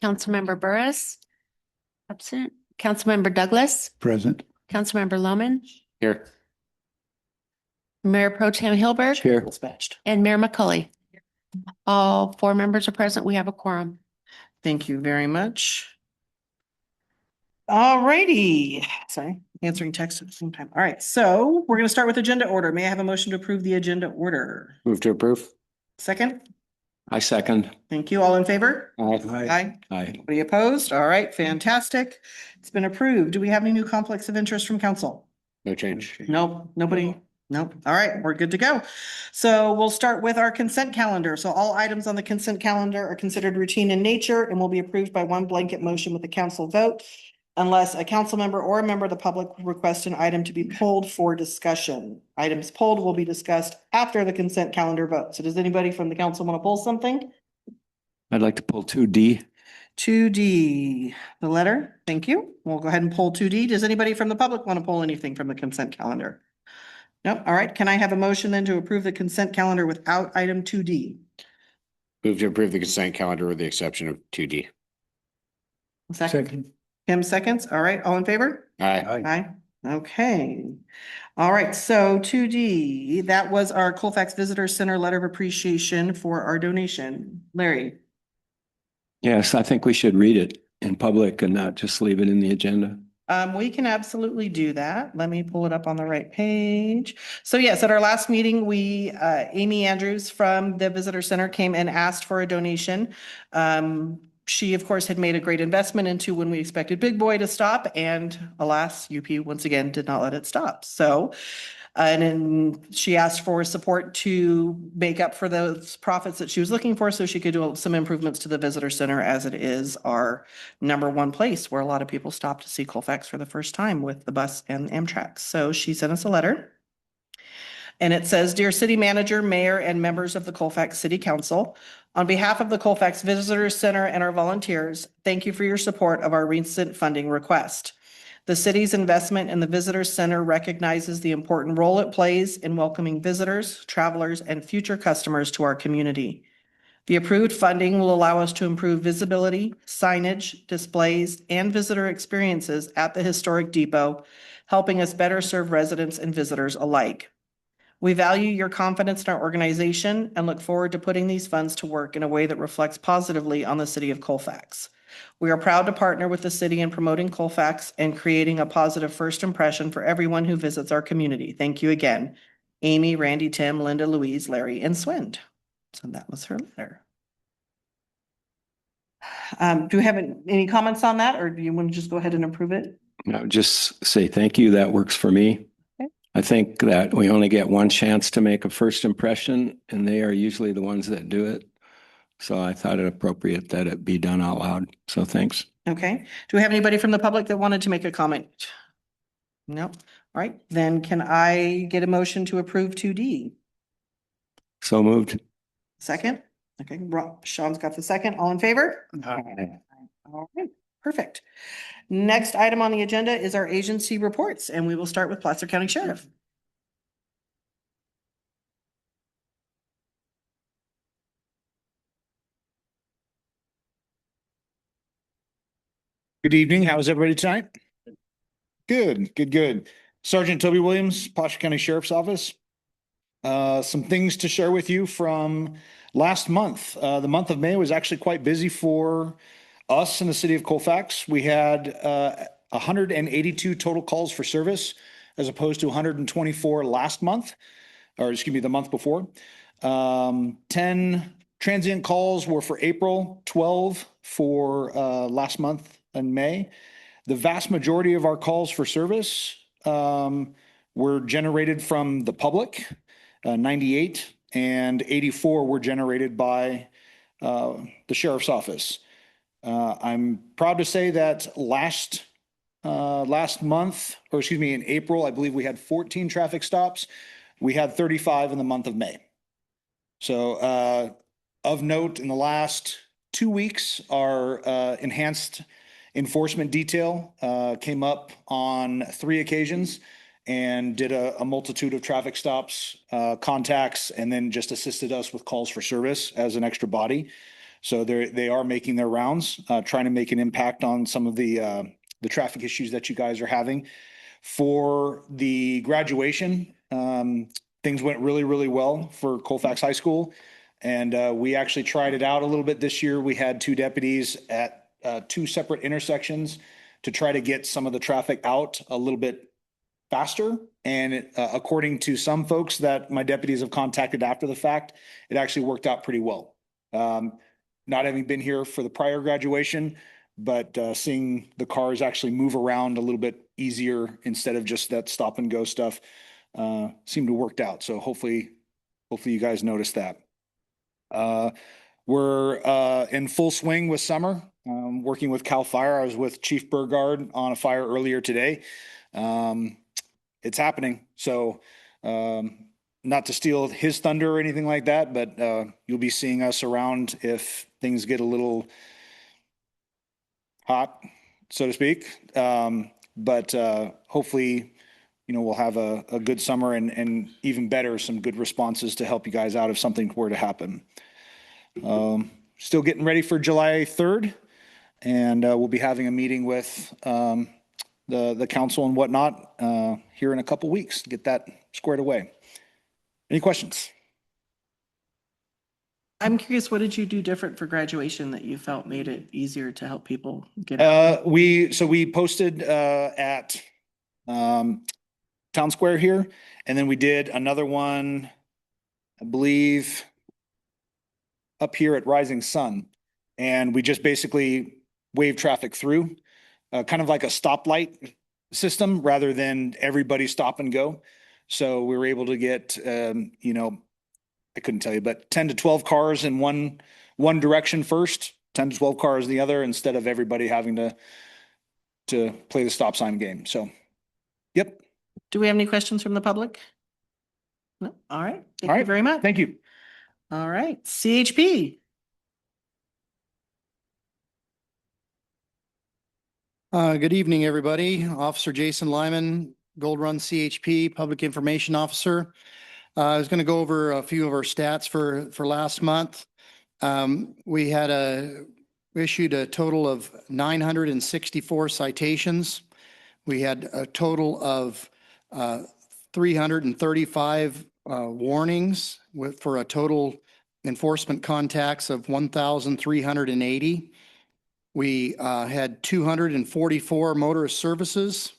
Councilmember Burris. Absent. Councilmember Douglas. Present. Councilmember Loman. Here. Mayor Pro Tem Hilberg. Here. Dispatched. And Mayor McCully. All four members are present. We have a quorum. Thank you very much. All righty. Sorry, answering text at the same time. All right, so we're going to start with agenda order. May I have a motion to approve the agenda order? Move to approve. Second? I second. Thank you. All in favor? Aye. Aye. Anybody opposed? All right, fantastic. It's been approved. Do we have any new conflicts of interest from council? No change. Nope, nobody. Nope. All right, we're good to go. So we'll start with our consent calendar. So all items on the consent calendar are considered routine in nature and will be approved by one blanket motion with the council vote unless a council member or a member of the public requests an item to be pulled for discussion. Items pulled will be discussed after the consent calendar vote. So does anybody from the council want to pull something? I'd like to pull 2D. 2D, the letter. Thank you. We'll go ahead and pull 2D. Does anybody from the public want to pull anything from the consent calendar? Nope. All right. Can I have a motion then to approve the consent calendar without item 2D? Move to approve the consent calendar with the exception of 2D. Second. Kim seconds. All right. All in favor? Aye. Aye. Okay. All right. So 2D, that was our Colfax Visitor Center letter of appreciation for our donation. Larry. Yes, I think we should read it in public and not just leave it in the agenda. We can absolutely do that. Let me pull it up on the right page. So yes, at our last meeting, Amy Andrews from the Visitor Center came and asked for a donation. She, of course, had made a great investment into When We Expected Big Boy to stop, and alas, UP once again did not let it stop. So, and then she asked for support to make up for those profits that she was looking for so she could do some improvements to the Visitor Center, as it is our #1 place where a lot of people stop to see Colfax for the first time with the bus and Amtrak. So she sent us a letter. And it says, "Dear City Manager, Mayor, and members of the Colfax City Council, on behalf of the Colfax Visitor Center and our volunteers, thank you for your support of our recent funding request. The city's investment in the Visitor Center recognizes the important role it plays in welcoming visitors, travelers, and future customers to our community. The approved funding will allow us to improve visibility, signage, displays, and visitor experiences at the historic depot, helping us better serve residents and visitors alike. We value your confidence in our organization and look forward to putting these funds to work in a way that reflects positively on the city of Colfax. We are proud to partner with the city in promoting Colfax and creating a positive first impression for everyone who visits our community. Thank you again. Amy, Randy, Tim, Linda, Louise, Larry, and Swind." So that was her letter. Do you have any comments on that, or do you want to just go ahead and approve it? No, just say thank you. That works for me. I think that we only get one chance to make a first impression, and they are usually the ones that do it. So I thought it appropriate that it be done out loud. So thanks. Okay. Do we have anybody from the public that wanted to make a comment? No. All right. Then can I get a motion to approve 2D? So moved. Second? Okay. Sean's got the second. All in favor? Aye. All right. Perfect. Next item on the agenda is our agency reports, and we will start with Placer County Sheriff. Good evening. How is everybody tonight? Good. Sergeant Toby Williams, Placer County Sheriff's Office. Some things to share with you from last month. The month of May was actually quite busy for us in the city of Colfax. We had 182 total calls for service as opposed to 124 last month, or excuse me, the month before. 10 transient calls were for April, 12 for last month in May. The vast majority of our calls for service were generated from the public, 98, and 84 were generated by the sheriff's office. I'm proud to say that last month, or excuse me, in April, I believe we had 14 traffic stops. We had 35 in the month of May. So of note, in the last 2 weeks, our enhanced enforcement detail came up on 3 occasions and did a multitude of traffic stops, contacts, and then just assisted us with calls for service as an extra body. So they are making their rounds, trying to make an impact on some of the traffic issues that you guys are having. For the graduation, things went really, really well for Colfax High School. And we actually tried it out a little bit this year. We had two deputies at two separate intersections to try to get some of the traffic out a little bit faster. And according to some folks that my deputies have contacted after the fact, it actually worked out pretty well. Not having been here for the prior graduation, but seeing the cars actually move around a little bit easier instead of just that stop and go stuff seemed to worked out. So hopefully you guys noticed that. We're in full swing with summer, working with Cal Fire. I was with Chief Burgard on a fire earlier today. It's happening. So not to steal his thunder or anything like that, but you'll be seeing us around if things get a little hot, so to speak. But hopefully, we'll have a good summer and even better, some good responses to help you guys out if something were to happen. Still getting ready for July 3rd, and we'll be having a meeting with the council and whatnot here in a couple weeks to get that squared away. Any questions? I'm curious, what did you do different for graduation that you felt made it easier to help people get out? We posted at Town Square here, and then we did another one, I believe, up here at Rising Sun, and we just basically wave traffic through, kind of like a stoplight system rather than everybody stop and go. So we were able to get, I couldn't tell you, but 10 to 12 cars in one direction first, 10 to 12 cars in the other, instead of everybody having to play the stop sign game. So, yep. Do we have any questions from the public? No? All right. All Thank you right. very much. Thank you. All right. CHP. Good evening, everybody. Officer Jason Lyman, Gold Run CHP, Public Information Officer. I was going to go over a few of our stats for last month. We issued a total of 964 citations. We had a total of 335 warnings for a total enforcement contacts of 1,380. We had 244 motorist services.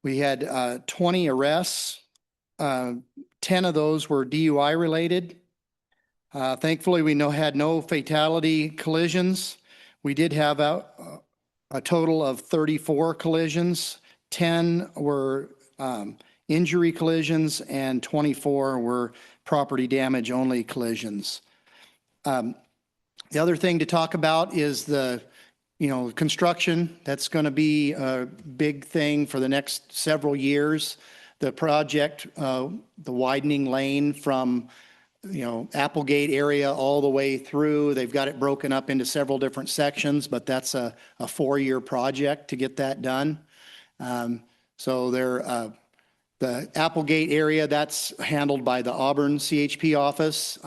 We had 20 arrests. 10 of those were DUI related. Thankfully, we had no fatality collisions. We did have a total of 34 collisions. 10 were injury collisions and 24 were property damage only collisions. The other thing to talk about is the construction. That's going to be a big thing for the next several years. The project, the widening lane from, Applegate area all the way through, they've got it broken up into several different sections, but that's a 4-year project to get that done. So the Applegate area, that's handled by the Auburn CHP office.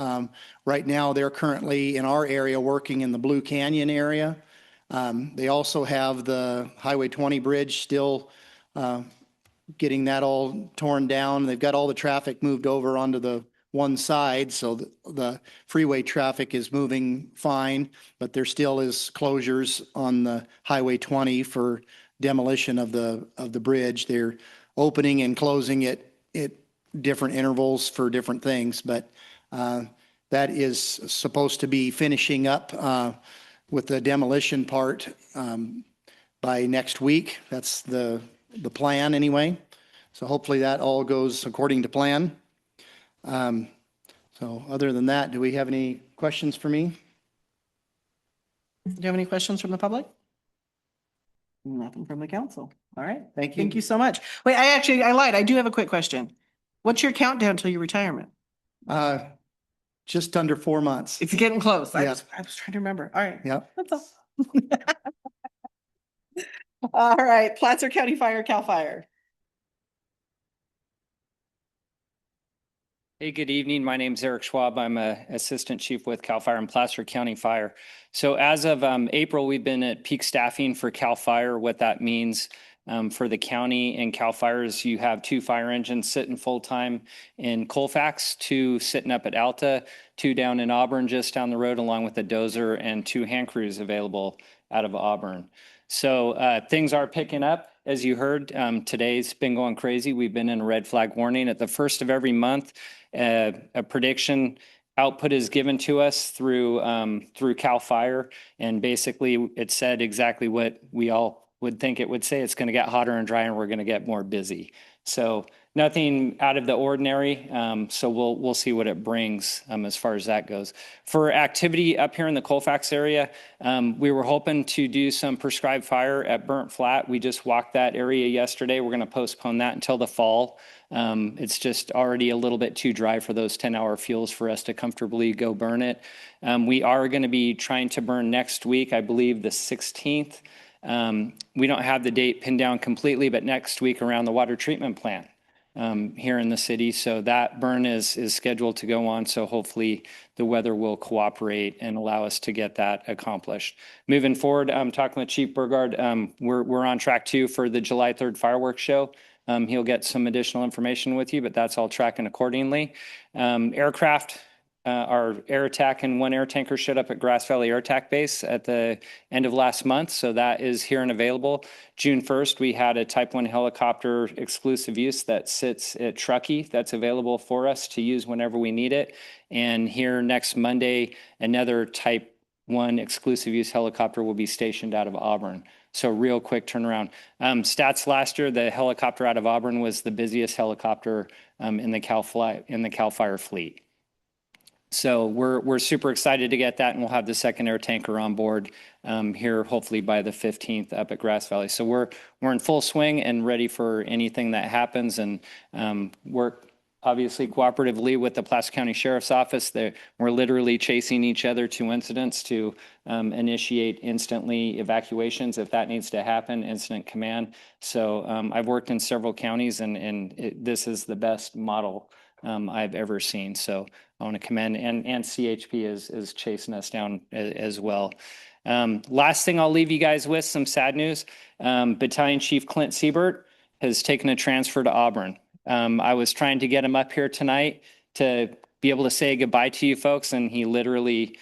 Right now, they're currently in our area working in the Blue Canyon area. They also have the Highway 20 bridge still getting that all torn down. They've got all the traffic moved over onto the one side, so the freeway traffic is moving fine, but there still is closures on the Highway 20 for demolition of the bridge. They're opening and closing it at different intervals for different things, but that is supposed to be finishing up with the demolition part by next week. That's the plan anyway. So hopefully that all goes according to plan. So other than that, do we have any questions for me? Do you have any questions from the public? Nothing from the council. All right. Thank you. Thank you so much. Wait, I lied. I do have a quick question. What's your countdown till your retirement? Just under 4 months. It's getting close. I Yeah. was trying to remember. All right. Yep. That's all. All right. Placer County Fire, CAL FIRE. Hey, good evening. My name's Eric Schwab. I'm a assistant chief with CAL FIRE and Placer County Fire. So as of April, we've been at peak staffing for CAL FIRE. What that means for the county and CAL FIRE is you have 2 fire engines sitting full-time in Colfax, 2 sitting up at Alta, 2 down in Auburn just down the road, along with a dozer, and 2 hand crews available out of Auburn. So things are picking up. As you heard, today's been going crazy. We've been in a red flag warning at the first of every month. A prediction output is given to us through CAL FIRE, and basically it said exactly what we all would think it would say. It's going to get hotter and drier, and we're going to get more busy. So nothing out of the ordinary. So we'll see what it brings as far as that goes. For activity up here in the Colfax area, we were hoping to do some prescribed fire at Burnt Flat. We just walked that area yesterday. We're going to postpone that until the fall. It's just already a little bit too dry for those 10-hour fuels for us to comfortably go burn it. We are going to be trying to burn next week, I believe the 16th. We don't have the date pinned down completely, but next week around the water treatment plant here in the city. So that burn is scheduled to go on. So hopefully the weather will cooperate and allow us to get that accomplished. Moving forward, I'm talking with Chief Burgard. We're on track too for the July 3rd fireworks show. He'll get some additional information with you, but that's all tracking accordingly. Aircraft, our air attack and 1 air tanker showed up at Grass Valley Air Attack Base at the end of last month. So that is here and available. June 1st, we had a Type 1 helicopter exclusive use that sits at Truckee that's available for us to use whenever we need it. And here next Monday, another Type 1 exclusive use helicopter will be stationed out of Auburn. So real quick turnaround. Stats last year, the helicopter out of Auburn was the busiest helicopter in the CAL FIRE fleet. So we're super excited to get that, and we'll have the 2nd air tanker on board here hopefully by the 15th up at Grass Valley. So we're in full swing and ready for anything that happens, and work obviously cooperatively with the Placer County Sheriff's Office. We're literally chasing each other to incidents to initiate instantly evacuations if that needs to happen, incident command. So I've worked in several counties, and this is the best model I've ever seen. So I want to commend, and CHP is chasing us down as well. Last thing I'll leave you guys with, some sad news. Battalion Chief Clint Siebert has taken a transfer to Auburn. I was trying to get him up here tonight to be able to say goodbye to you folks, and he literally,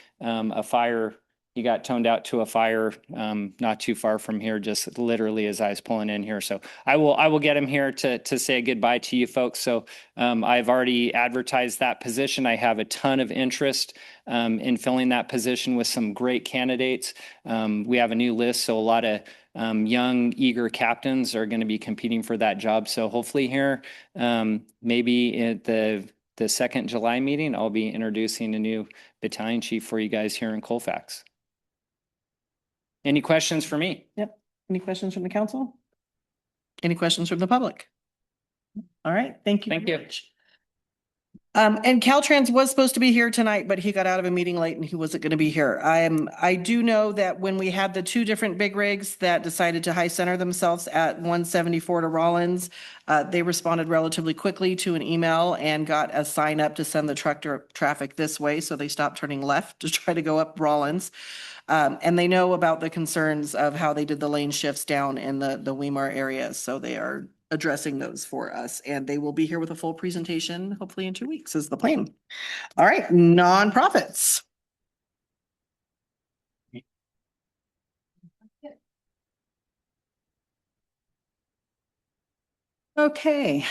he got toned out to a fire not too far from here, just literally as I was pulling in here. So I will get him here to say goodbye to you folks. So I've already advertised that position. I have a ton of interest in filling that position with some great candidates. We have a new list, so a lot of young, eager captains are going to be competing for that job. So hopefully here, maybe at the 2nd July meeting, I'll be introducing a new battalion chief for you guys here in Colfax. Any questions for me? Yep. Any questions from the council? Any questions from the public? All right. Thank you. Thank you. And Caltrans was supposed to be here tonight, but he got out of a meeting late and he wasn't going to be here. I do know that when we had the 2 different big rigs that decided to high center themselves at 174 to Rollins, they responded relatively quickly to an email and got a sign up to send the truck traffic this way. So they stopped turning left to try to go up Rollins. And they know about the concerns of how they did the lane shifts down in the Weimar area. So they are addressing those for us, and they will be here with a full presentation, hopefully in 2 weeks is the plan. All right, nonprofits. Okay.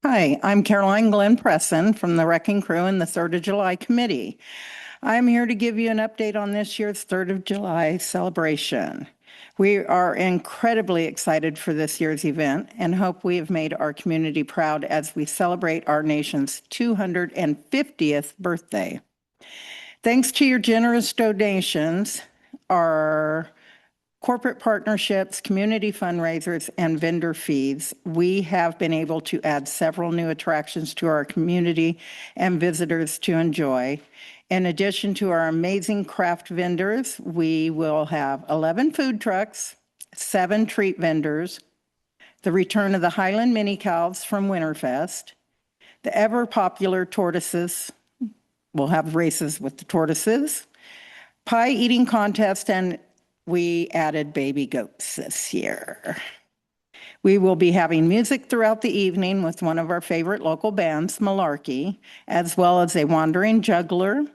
Hi, I'm Caroline Glenn Presson from the Wrecking Crew and the 3rd of July Committee. I'm here to give you an update on this year's 3rd of July celebration. We are incredibly excited for this year's event and hope we have made our community proud as we celebrate our nation's 250th birthday. Thanks to your generous donations, our corporate partnerships, community fundraisers, and vendor fees, we have been able to add several new attractions to our community and visitors to enjoy. In addition to our amazing craft vendors, we will have 11 food trucks, 7 treat vendors, the return of the Highland Mini Cows from Winterfest, The ever popular tortoises, we'll have races with the tortoises, pie eating contest, and we added baby goats this year. We will be having music throughout the evening with one of our favorite local bands, Malarkey, as well as a wandering juggler,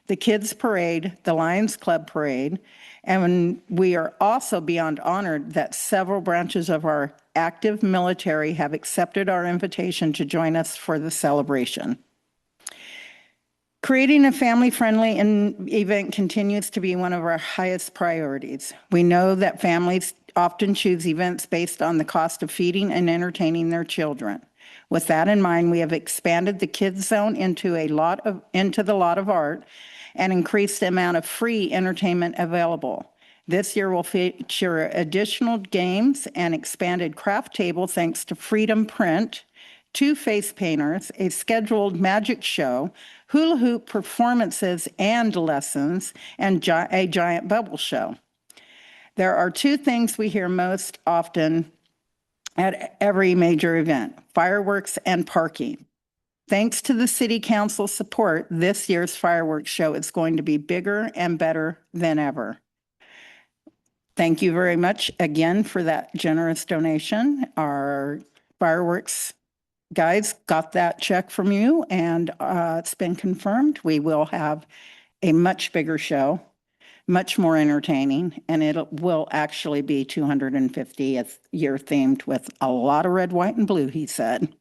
the Kids Parade, the Lions Club Parade, and we are also beyond honored that several branches of our active military have accepted our invitation to join us for the celebration. Creating a family-friendly event continues to be one of our highest priorities. We know that families often choose events based on the cost of feeding and entertaining their children. With that in mind, we have expanded the kids zone into the lot of art and increased the amount of free entertainment available. This year will feature additional games and expanded craft table thanks to Freedom Print, 2 face painters, a scheduled magic show, hula hoop performances and lessons, and a giant bubble show. There are 2 things we hear most often at every major event: fireworks and parking. Thanks to the City Council's support, this year's fireworks show is going to be bigger and better than ever. Thank you very much again for that generous donation. Our fireworks guys got that check from you, and it's been confirmed. We will have a much bigger show, much more entertaining, and it will actually be 250th year themed with a lot of red, white, and blue, he said.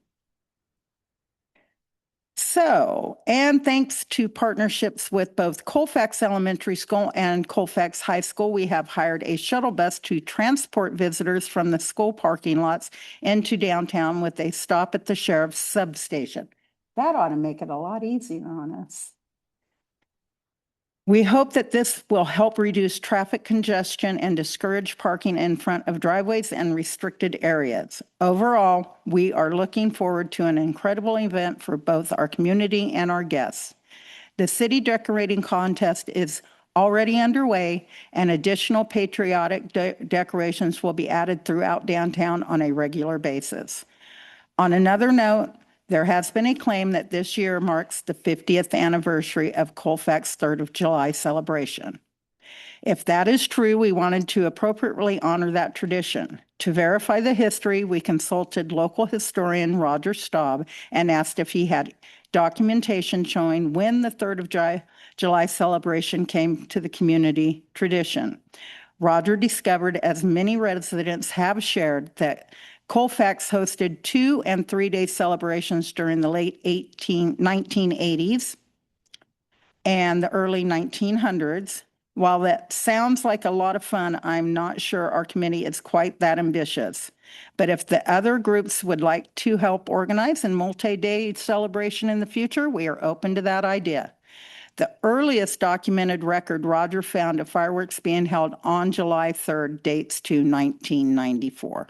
So, and thanks to partnerships with both Colfax Elementary School and Colfax High School, we have hired a shuttle bus to transport visitors from the school parking lots into downtown with a stop at the sheriff's substation. That ought to make it a lot easier on us. We hope that this will help reduce traffic congestion and discourage parking in front of driveways and restricted areas. Overall, we are looking forward to an incredible event for both our community and our guests. The city decorating contest is already underway, and additional patriotic decorations will be added throughout downtown on a regular basis. On another note, there has been a claim that this year marks the 50th anniversary of Colfax 3rd of July celebration. If that is true, we wanted to appropriately honor that tradition. To verify the history, we consulted local historian Roger Staub and asked if he had documentation showing when the 3rd of July celebration came to the community tradition. Roger discovered, as many residents have shared, that Colfax hosted 2- and 3-day celebrations during the late 1980s and the early 1900s. While that sounds like a lot of fun, I'm not sure our committee is quite that ambitious. But if the other groups would like to help organize a multi-day celebration in the future, we are open to that idea. The earliest documented record Roger found of fireworks being held on July 3rd dates to 1994.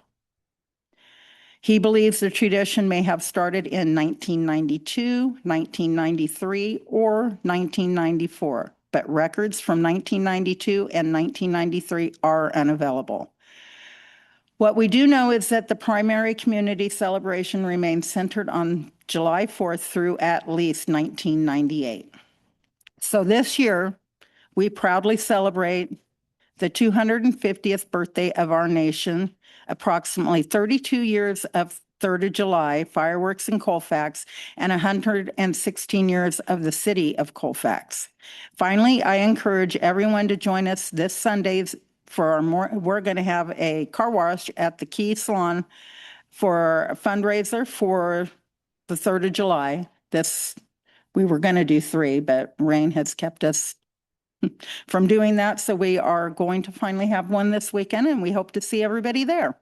He believes the tradition may have started in 1992, 1993, or 1994, but records from 1992 and 1993 are unavailable. What we do know is that the primary community celebration remains centered on July 4th through at least 1998. So this year, we proudly celebrate the 250th birthday of our nation, approximately 32 years of 3rd of July fireworks in Colfax, and 116 years of the city of Colfax. Finally, I encourage everyone to join us this Sunday for we're going to have a car wash at the Key Salon for a fundraiser for the 3rd of July. We were going to do 3, but rain has kept us from doing that. So we are going to finally have one this weekend, and we hope to see everybody there.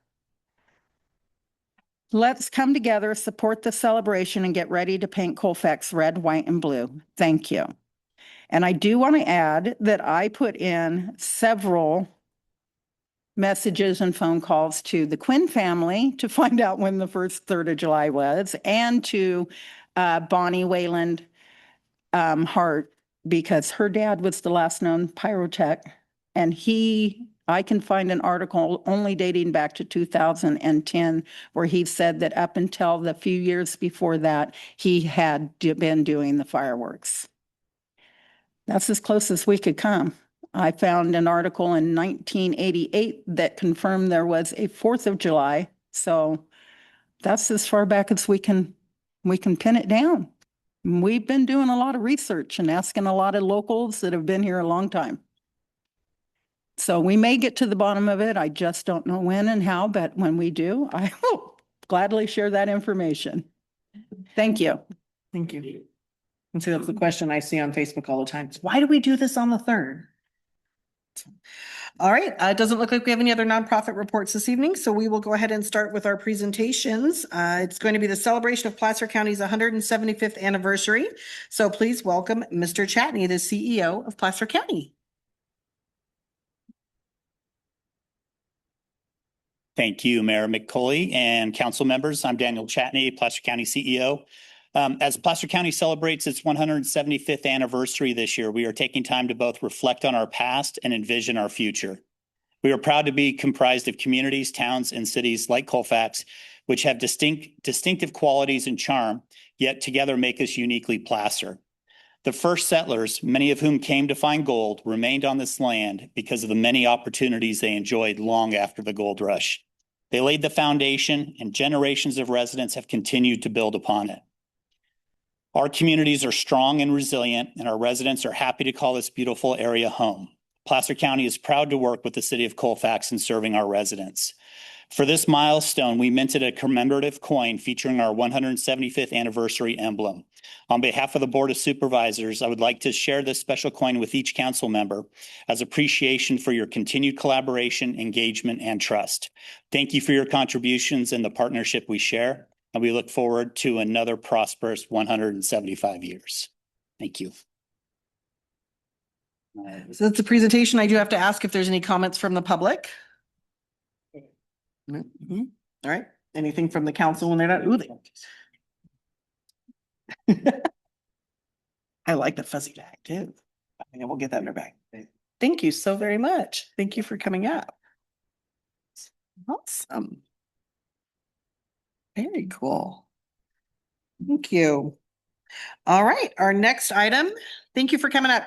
Let's come together, support the celebration, and get ready to paint Colfax red, white, and blue. Thank you. And I do want to add that I put in several messages and phone calls to the Quinn family to find out when the first 3rd of July was, and to Bonnie Wayland Hart, because her dad was the last known pyrotech, and he I can find an article only dating back to 2010 where he said that up until the few years before that, he had been doing the fireworks. That's as close as we could come. I found an article in 1988 that confirmed there was a 4th of July. So that's as far back as we can pin it down. We've been doing a lot of research and asking a lot of locals that have been here a long time. So we may get to the bottom of it. I just don't know when and how, but when we do, I will gladly share that information. Thank you. Thank you. And so that's the question I see on Facebook all the time. Is why do we do this on the 3rd? All right, it doesn't look like we have any other nonprofit reports this evening, so we will go ahead and start with our presentations. It's going to be the celebration of Placer County's 175th anniversary. So please welcome Mr. Chatney, the CEO of Placer County. Thank you, Mayor McCauley and council members. I'm Daniel Chatney, Placer County CEO. As Placer County celebrates its 175th anniversary this year, we are taking time to both reflect on our past and envision our future. We are proud to be comprised of communities, towns, and cities like Colfax, which have distinctive qualities and charm, yet together make us uniquely Placer. The first settlers, many of whom came to find gold, remained on this land because of the many opportunities they enjoyed long after the gold rush. They laid the foundation, and generations of residents have continued to build upon it. Our communities are strong and resilient, and our residents are happy to call this beautiful area home. Placer County is proud to work with the city of Colfax in serving our residents. For this milestone, we minted a commemorative coin featuring our 175th anniversary emblem. On behalf of the Board of Supervisors, I would like to share this special coin with each council member as appreciation for your continued collaboration, engagement, and trust. Thank you for your contributions and the partnership we share, and we look forward to another prosperous 175 years. Thank you. So that's a presentation. I do have to ask if there's any comments from the public. Mhm. All right. Anything from the council when they're not? Ooh, I like the fuzzy bag too. I think we'll get that in our bag. Thank you so very much. Thank you for coming up. Awesome. Very cool. Thank you. All right, our next item. Thank you for coming up.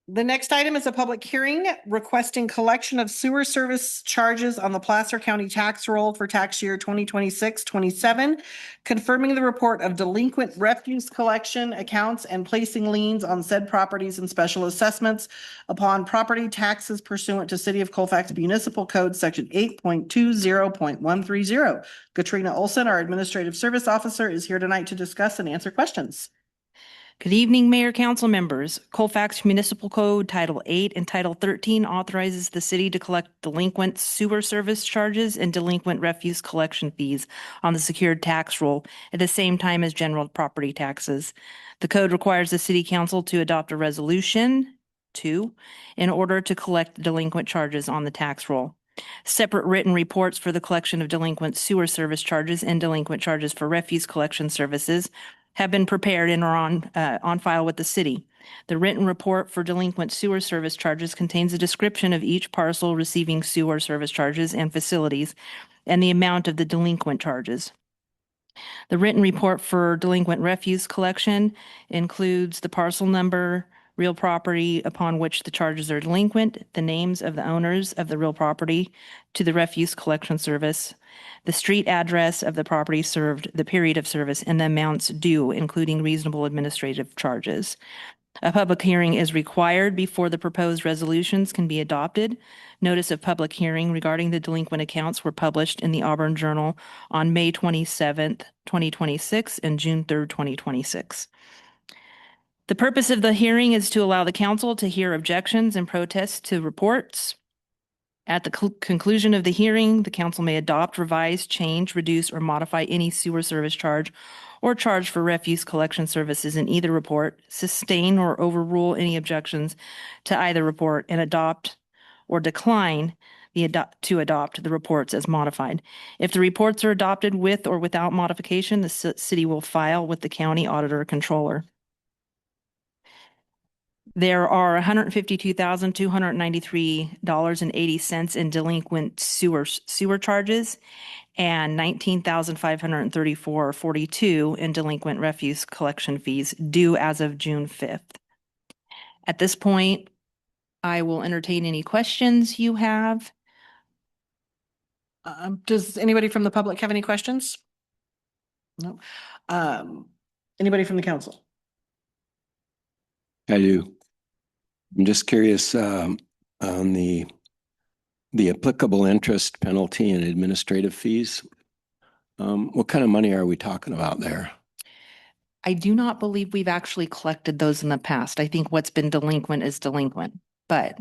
The next item is a public hearing requesting collection of sewer service charges on the Placer County tax roll for tax year 2026-27, confirming the report of delinquent refuse collection accounts and placing liens on said properties and special assessments upon property taxes pursuant to City of Colfax Municipal Code Section 8.20.130. Katrina Olson, our Administrative Service Officer, is here tonight to discuss and answer questions. Good evening, Mayor, Council members. Colfax Municipal Code Title 8 and Title 13 authorizes the city to collect delinquent sewer service charges and delinquent refuse collection fees on the secured tax roll at the same time as general property taxes. The code requires the city council to adopt a resolution in order to collect the delinquent charges on the tax roll. Separate written reports for the collection of delinquent sewer service charges and delinquent charges for refuse collection services have been prepared and are on file with the city. The written report for delinquent sewer service charges contains a description of each parcel receiving sewer service charges and facilities and the amount of the delinquent charges. The written report for delinquent refuse collection includes the parcel number, real property upon which the charges are delinquent, the names of the owners of the real property to the refuse collection service, the street address of the property served, the period of service, and the amounts due, including reasonable administrative charges. A public hearing is required before the proposed resolutions can be adopted. Notice of public hearing regarding the delinquent accounts were published in the Auburn Journal on May 27th, 2026 and June 3rd, 2026. The purpose of the hearing is to allow the council to hear objections and protests to reports. At the conclusion of the hearing, the council may adopt, revise, change, reduce, or modify any sewer service charge or charge for refuse collection services in either report, sustain or overrule any objections to either report, and adopt or decline to adopt the reports as modified. If the reports are adopted with or without modification, the city will file with the county auditor controller. There are $152,293.80 in delinquent sewer charges and $19,534.42 in delinquent refuse collection fees due as of June 5th. At this point, I will entertain any questions you have. Does anybody from the public have any questions? No. Anybody from the council? I do. I'm just curious, on the applicable interest, penalty and administrative fees. What kind of money are we talking about there? I do not believe we've actually collected those in the past. I think what's been delinquent is delinquent, but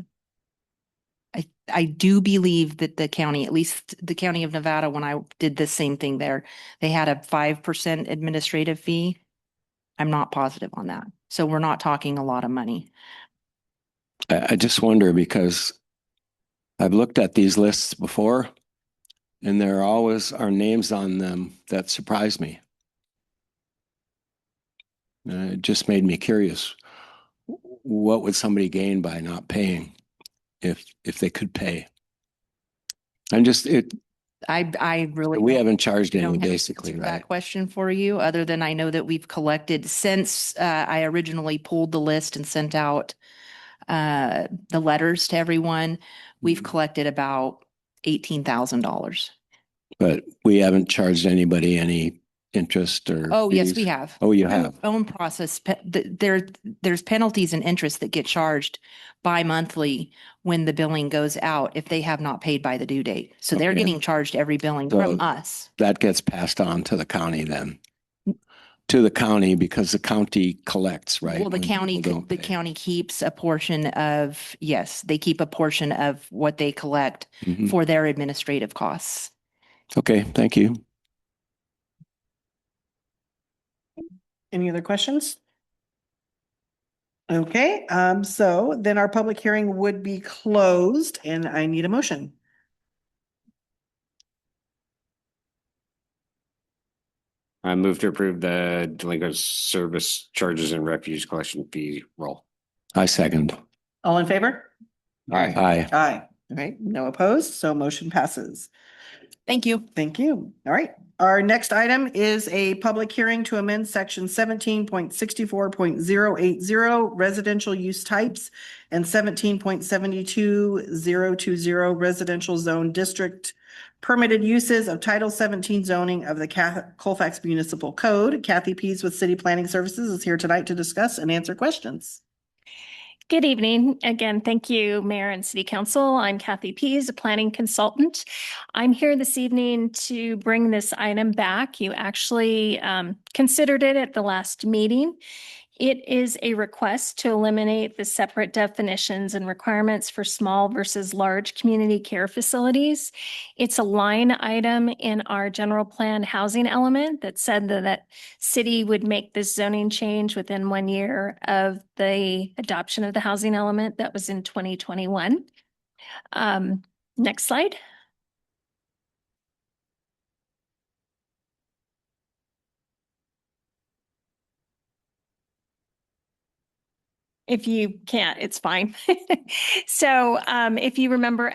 I do believe that the county, at least the county of Nevada, when I did the same thing there, they had a 5% administrative fee. I'm not positive on that. So we're not talking a lot of money. I just wonder because I've looked at these lists before and there always are names on them that surprise me. It just made me curious. What would somebody gain by not paying if they could pay? I really We don't- haven't charged I any don't have an basically, answer to that right? question for you, other than I know that we've collected since I originally pulled the list and sent out the letters to everyone. We've Mm-hmm. collected about $18,000. But we haven't charged anybody any interest or Oh, yes, fees? we have. Oh, you Through have? Own process, there's penalties and interest that get charged bi-monthly when the billing goes out if they have not paid by the due date. So they're Okay. getting charged every billing So from us. that gets passed on to the county then? To the county because the county collects, right? Well, the when county, people don't the pay. county keeps a portion of, yes, they keep a portion of what they collect Mhm. for their administrative costs. Okay, thank you. Any other questions? Okay, so then our public hearing would be closed and I need a motion. I move to approve the delinquent service charges and refuse collection fee roll. I second. All in favor? Aye. Aye. All right, no opposed, so motion passes. Thank you. Thank you. All right. Our next item is a public hearing to amend section 17.64.080 residential use types and 17.72020 residential zone district permitted uses of Title 17 zoning of the Colfax Municipal Code. Kathy Pease with City Planning Services is here tonight to discuss and answer questions. Good evening. Again, thank you, Mayor and City Council. I'm Kathy Pease, a planning consultant. I'm here this evening to bring this item back. You actually considered it at the last meeting. It is a request to eliminate the separate definitions and requirements for small versus large community care facilities. It's a line item in our general plan housing element that said that city would make this zoning change within 1 year of the adoption of the housing element. That was in 2021. Next slide. If you can't, it's fine. So if you remember,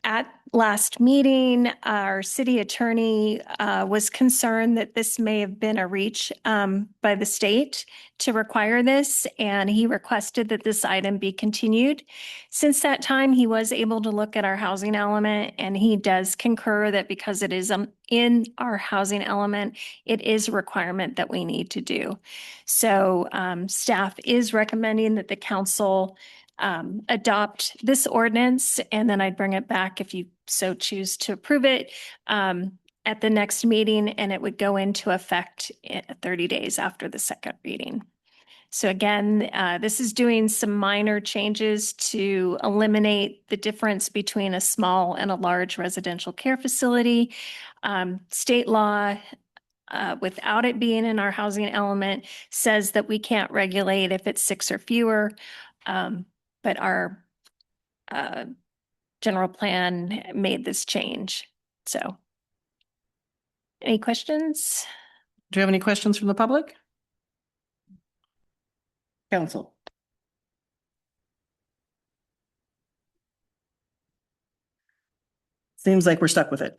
at last meeting, our city attorney was concerned that this may have been a reach by the state to require this, and he requested that this item be continued. Since that time, he was able to look at our housing element, and he does concur that because it is in our housing element, it is a requirement that we need to do. So staff is recommending that the council adopt this ordinance, and then I'd bring it back if you so choose to approve it at the next meeting, and it would go into effect 30 days after the second reading. So again, this is doing some minor changes to eliminate the difference between a small and a large residential care facility. State law, without it being in our housing element, says that we can't regulate if it's 6 or fewer. But our general plan made this change. So any questions? Do you have any questions from the public? Council. Seems like we're stuck with it.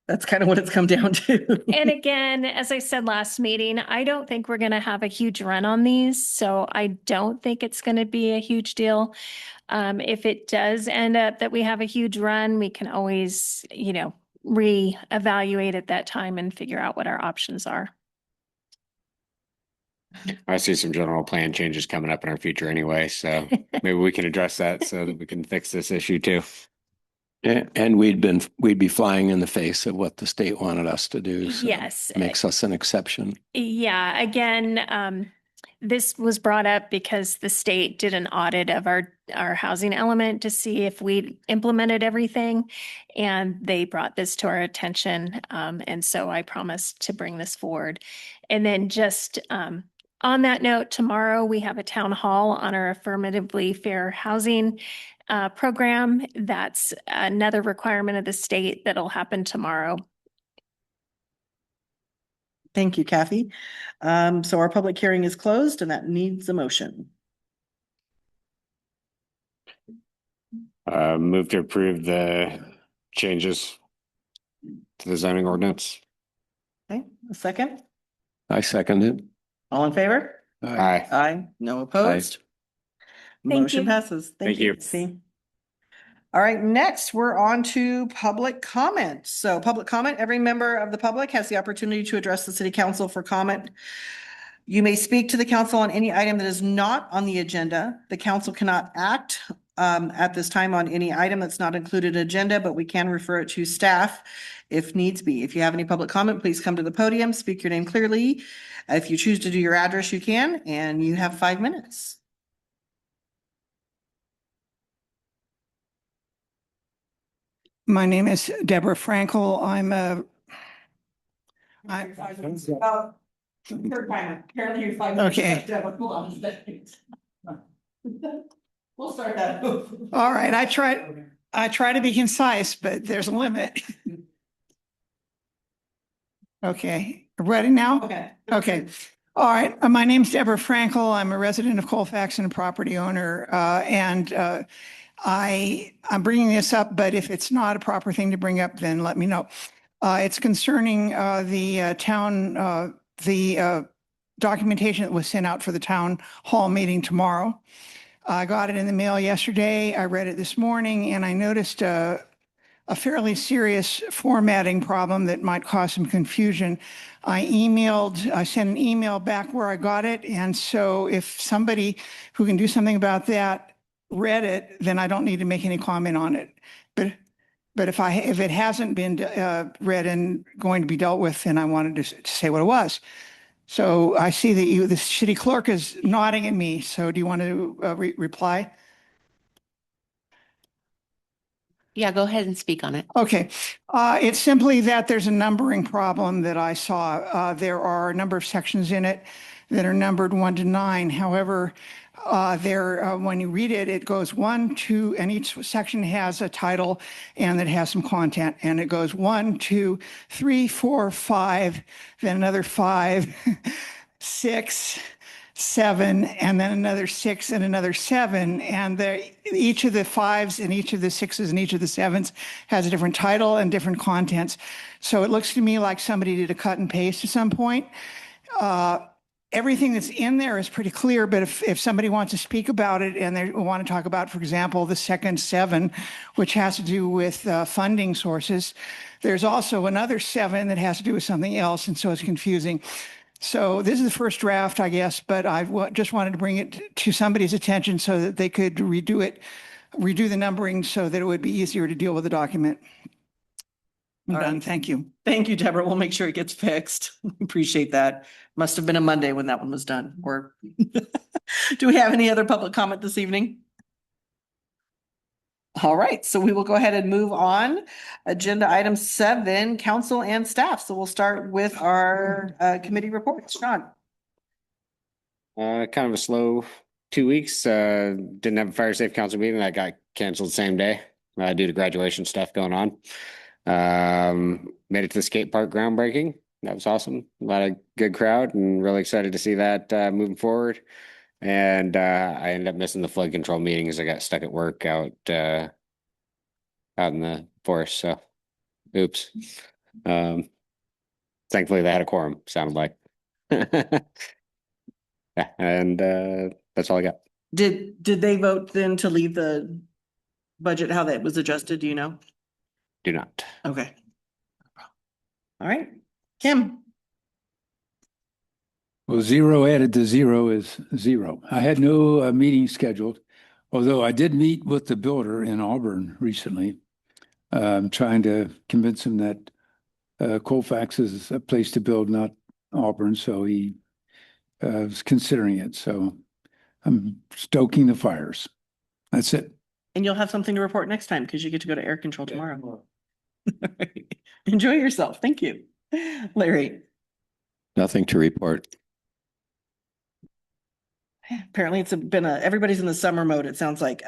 That's kind of what it's come down to. And again, as I said last meeting, I don't think we're going to have a huge run on these. So I don't think it's going to be a huge deal. If it does end up that we have a huge run, we can always, reevaluate at that time and figure out what our options are. I see some general plan changes coming up in our future anyway, so maybe we can address that so that we can fix this issue too. And we'd be flying in the face of what the state wanted us to do. So Yes. it makes us an exception. Yeah, again, this was brought up because the state did an audit of our housing element to see if we implemented everything. And they brought this to our attention. And so I promised to bring this forward. And then just on that note, tomorrow we have a town hall on our affirmatively fair housing program. That's another requirement of the state that'll happen tomorrow. Thank you, Kathy. So our public hearing is closed and that needs a motion. Move to approve the changes to the zoning ordinance. Okay, a second. I second it. All in favor? Aye. Aye. No opposed? Thank Motion you. passes. Thank you. See. All right, next we're on to public comment. So public comment, every member of the public has the opportunity to address the city council for comment. You may speak to the council on any item that is not on the agenda. The council cannot act at this time on any item that's not included in agenda, but we can refer it to staff if needs be. If you have any public comment, please come to the podium, speak your name clearly. If you choose to do your address, you can, and you have 5 minutes. My name is Deborah Frankel. Okay. We'll start that. All right. I try to be concise, but there's a limit. Okay. Ready now? Okay. Okay. All right. My name's Deborah Frankel. I'm a resident of Colfax and a property owner. I'm bringing this up, but if it's not a proper thing to bring up, then let me know. It's concerning the town, the documentation that was sent out for the town hall meeting tomorrow. I got it in the mail yesterday. I read it this morning, and I noticed a fairly serious formatting problem that might cause some confusion. I sent an email back where I got it, and so if somebody who can do something about that read it, then I don't need to make any comment on it. But if it hasn't been read and going to be dealt with, then I wanted to say what it was. So I see that the city clerk is nodding at me. So do you want to reply? Yeah, go ahead and speak on it. Okay. It's simply that there's a numbering problem that I saw. There are a number of sections in it that are numbered 1 to 9. However, when you read it, it goes 1, 2, and each section has a title and it has some content. And it goes 1, 2, 3, 4, 5, then another 5, 6, 7, and then another 6 and another 7. And each of the 5s and each of the 6s and each of the 7s has a different title and different contents. So it looks to me like somebody did a cut and paste at some point. Everything that's in there is pretty clear, but if somebody wants to speak about it and they want to talk about, for example, the second 7, which has to do with funding sources, there's also another 7 that has to do with something else, and so it's confusing. So this is the first draft, I guess, but I just wanted to bring it to somebody's attention so that they could redo the numbering so that it would be easier to deal with the document. I'm done. Thank you. Thank you, Deborah. We'll make sure it gets fixed. Appreciate that. Must have been a Monday when that one was done. Or do we have any other public comment this evening? All right, so we will go ahead and move on. Agenda item 7, council and staff. So we'll start with our committee reports. Sean. Kind of a slow 2 weeks. Didn't have a fire safe council meeting. That got canceled the same day due to graduation stuff going on. Made it to the skate park groundbreaking. That was awesome. A lot of good crowd and really excited to see that moving forward. And I ended up missing the flood control meeting as I got stuck at work out in the for us, so oops. Thankfully they had a quorum, sounded like. Yeah, and that's all I got. Did they vote then to leave the budget, how that was adjusted, do you know? Do not. Okay. All right, Kim. Well, zero added to zero is zero. I had no meeting scheduled, although I did meet with the builder in Auburn recently, trying to convince him that Colfax is a place to build, not Auburn. So he was considering it. So I'm stoking the fires. That's it. And you'll have something to report next time because you get to go to air control tomorrow. Enjoy yourself. Thank you. Larry. Nothing to report. Apparently it's been everybody's in the summer mode, it sounds like.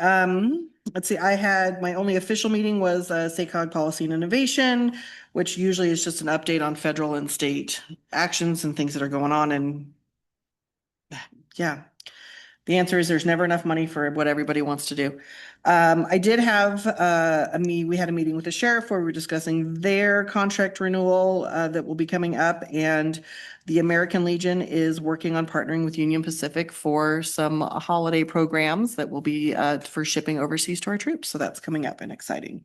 Let's see, I had my only official meeting was SACOG Policy and Innovation, which usually is just an update on federal and state actions and things that are going on. And yeah, the answer is there's never enough money for what everybody wants to do. I did have we had a meeting with the sheriff where we were discussing their contract renewal that will be coming up, and the American Legion is working on partnering with Union Pacific for some holiday programs that will be for shipping overseas to our troops. So that's coming up and exciting.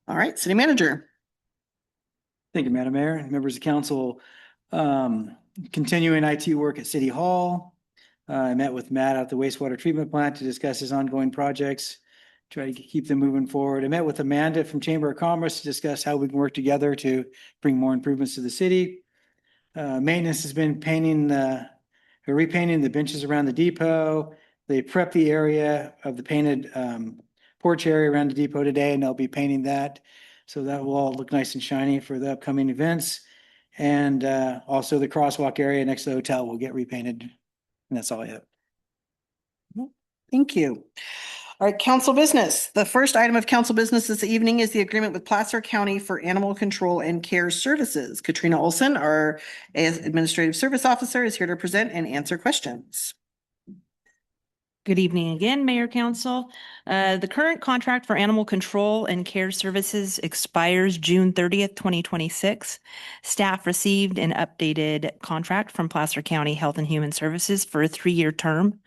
All right, City Manager. Thank you, Madam Mayor and members of council. Continuing IT work at City Hall. I met with Matt at the wastewater treatment plant to discuss his ongoing projects, try to keep them moving forward. I met with Amanda from Chamber of Commerce to discuss how we can work together to bring more improvements to the city. Maintenance has been repainting the benches around the depot. They prepped the area of the painted porch area around the depot today, and they'll be painting that. So that will all look nice and shiny for the upcoming events. And also the crosswalk area next to the hotel will get repainted. And that's all I have. Thank you. All right, council business. The first item of council business this evening is the agreement with Placer County for animal control and care services. Katrina Olson, our administrative service officer, is here to present and answer questions. Good evening again, Mayor Council. The current contract for animal control and care services expires June 30th, 2026. Staff received an updated contract from Placer County Health and Human Services for a 3-year term.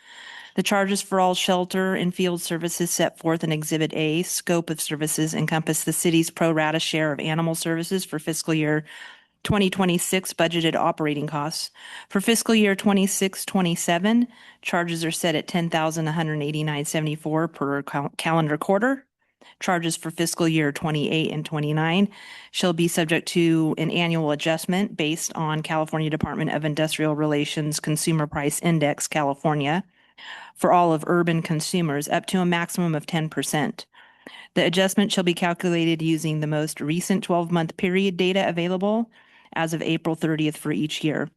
The charges for all shelter and field services set forth in Exhibit A, scope of services encompass the city's pro rata share of animal services for fiscal year 2026 budgeted operating costs. For fiscal year 26-27, charges are set at $10,189.74 per calendar quarter. Charges for fiscal year 28 and 29 shall be subject to an annual adjustment based on California Department of Industrial Relations Consumer Price Index, California, for all of urban consumers up to a maximum of 10%. The adjustment shall be calculated using the most recent 12-month period data available as of April 30th for each year.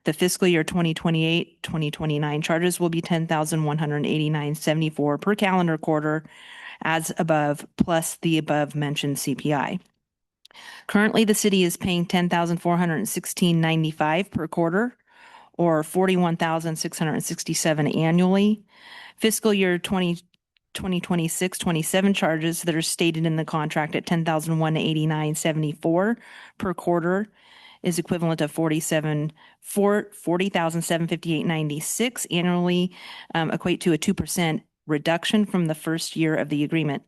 The fiscal year 2028-2029 charges will be $10,189.74 per calendar quarter as above, plus the above mentioned CPI. Currently, the city is paying $10,416.95 per quarter, or $41,667 annually. Fiscal year 2026-27 charges that are stated in the contract at $10,189.74 per quarter is equivalent to $40,758.96 annually, equate to a 2% reduction from the first year of the agreement.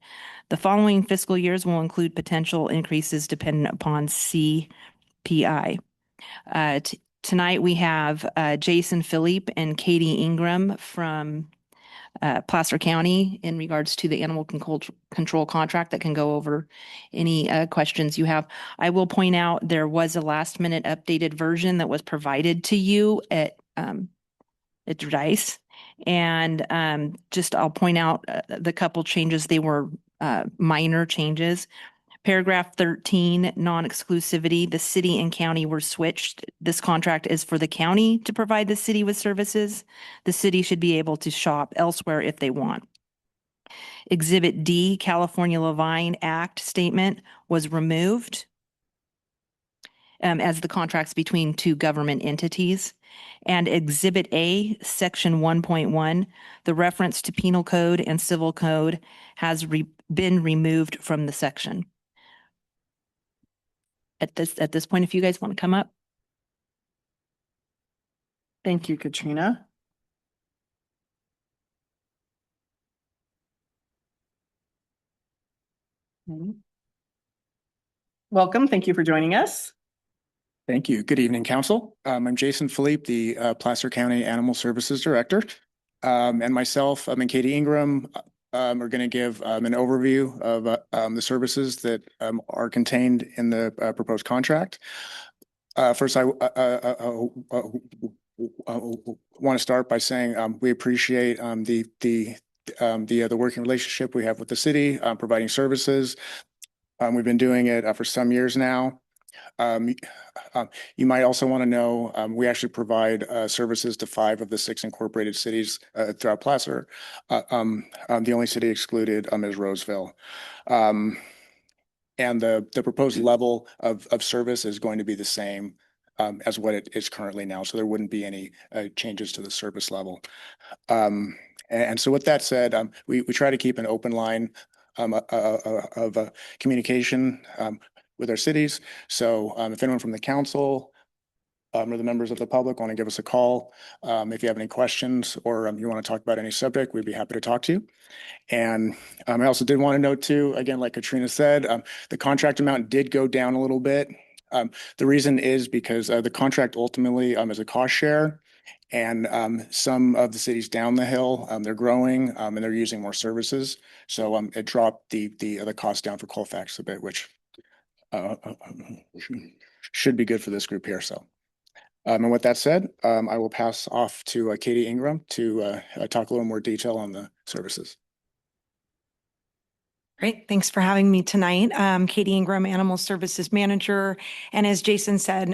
The following fiscal years will include potential increases dependent upon CPI. Tonight we have Jason Philippe and Katie Ingram from Placer County in regards to the animal control contract that can go over any questions you have. I will point out there was a last minute updated version that was provided to you at DICE. And just I'll point out the couple changes. They were minor changes. Paragraph 13, non-exclusivity, the city and county were switched. This contract is for the county to provide the city with services. The city should be able to shop elsewhere if they want. Exhibit D, California Levine Act statement was removed as the contracts between two government entities. And Exhibit A, Section 1.1, the reference to penal code and civil code has been removed from the section. at this point, if you guys want to come up. Thank you, Katrina. Welcome. Thank you for joining us. Thank you. Good evening, Council. I'm Jason Philippe, the Placer County Animal Services Director. And myself, and Katie Ingram are going to give an overview of the services that are contained in the proposed contract. First, I want to start by saying we appreciate the working relationship we have with the city, providing services. We've been doing it for some years now. You might also want to know, we actually provide services to 5 of the 6 incorporated cities throughout Placer. The only city excluded is Roseville. And the proposed level of service is going to be the same as what it is currently now. So there wouldn't be any changes to the service level. And so with that said, we try to keep an open line of communication with our cities. So if anyone from the council or the members of the public want to give us a call, if you have any questions or you want to talk about any subject, we'd be happy to talk to you. And I also did want to note too, again, like Katrina said, the contract amount did go down a little bit. The reason is because the contract ultimately is a cost share. And some of the cities down the hill, they're growing and they're using more services. So it dropped the cost down for Colfax a bit, which should be good for this group here. So, and with that said, I will pass off to Katie Ingram to talk a little more detail on the services. Great. Thanks for having me tonight. Katie Ingram, Animal Services Manager. And as Jason said,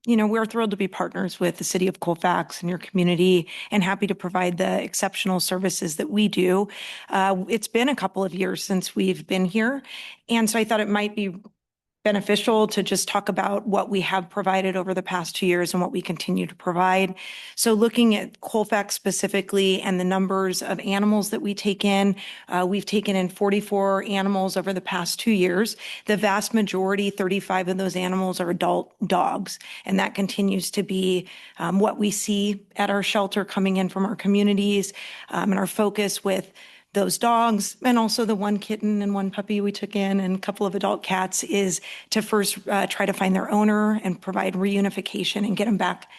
we're thrilled to be partners with the city of Colfax and your community and happy to provide the exceptional services that we do. It's been a couple of years since we've been here. And so I thought it might be beneficial to just talk about what we have provided over the past 2 years and what we continue to provide. So looking at Colfax specifically and the numbers of animals that we take in, we've taken in 44 animals over the past 2 years. The vast majority, 35 of those animals, are adult dogs. And that continues to be what we see at our shelter coming in from our communities, and our focus with those dogs and also the 1 kitten and 1 puppy we took in and a couple of adult cats is to first try to find their owner and provide reunification and get them back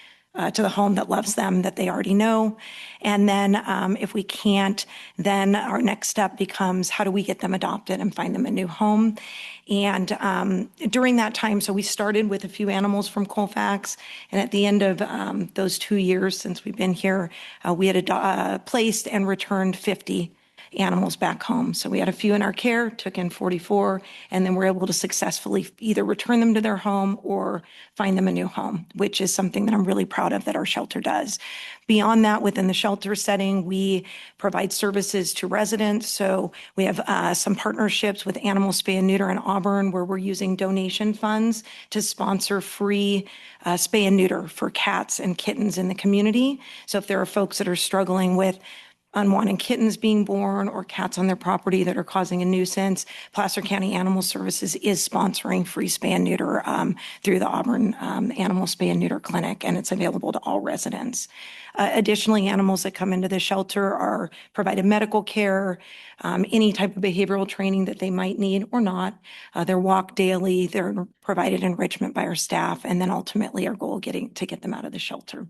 to the home that loves them, that they already know. And then if we can't, then our next step becomes how do we get them adopted and find them a new home. And during that time, so we started with a few animals from Colfax. And at the end of those 2 years since we've been here, we had placed and returned 50 animals back home. So we had a few in our care, took in 44, and then we're able to successfully either return them to their home or find them a new home, which is something that I'm really proud of that our shelter does. Beyond that, within the shelter setting, we provide services to residents. So we have some partnerships with Animal Spay and Neuter in Auburn, where we're using donation funds to sponsor free spay and neuter for cats and kittens in the community. So if there are folks that are struggling with unwanted kittens being born or cats on their property that are causing a nuisance, Placer County Animal Services is sponsoring free spay and neuter through the Auburn Animal Spay and Neuter Clinic, and it's available to all residents. Additionally, animals that come into the shelter are provided medical care, any type of behavioral training that they might need or not. They're walked daily, they're provided enrichment by our staff, and then ultimately our goal to get them out of the shelter.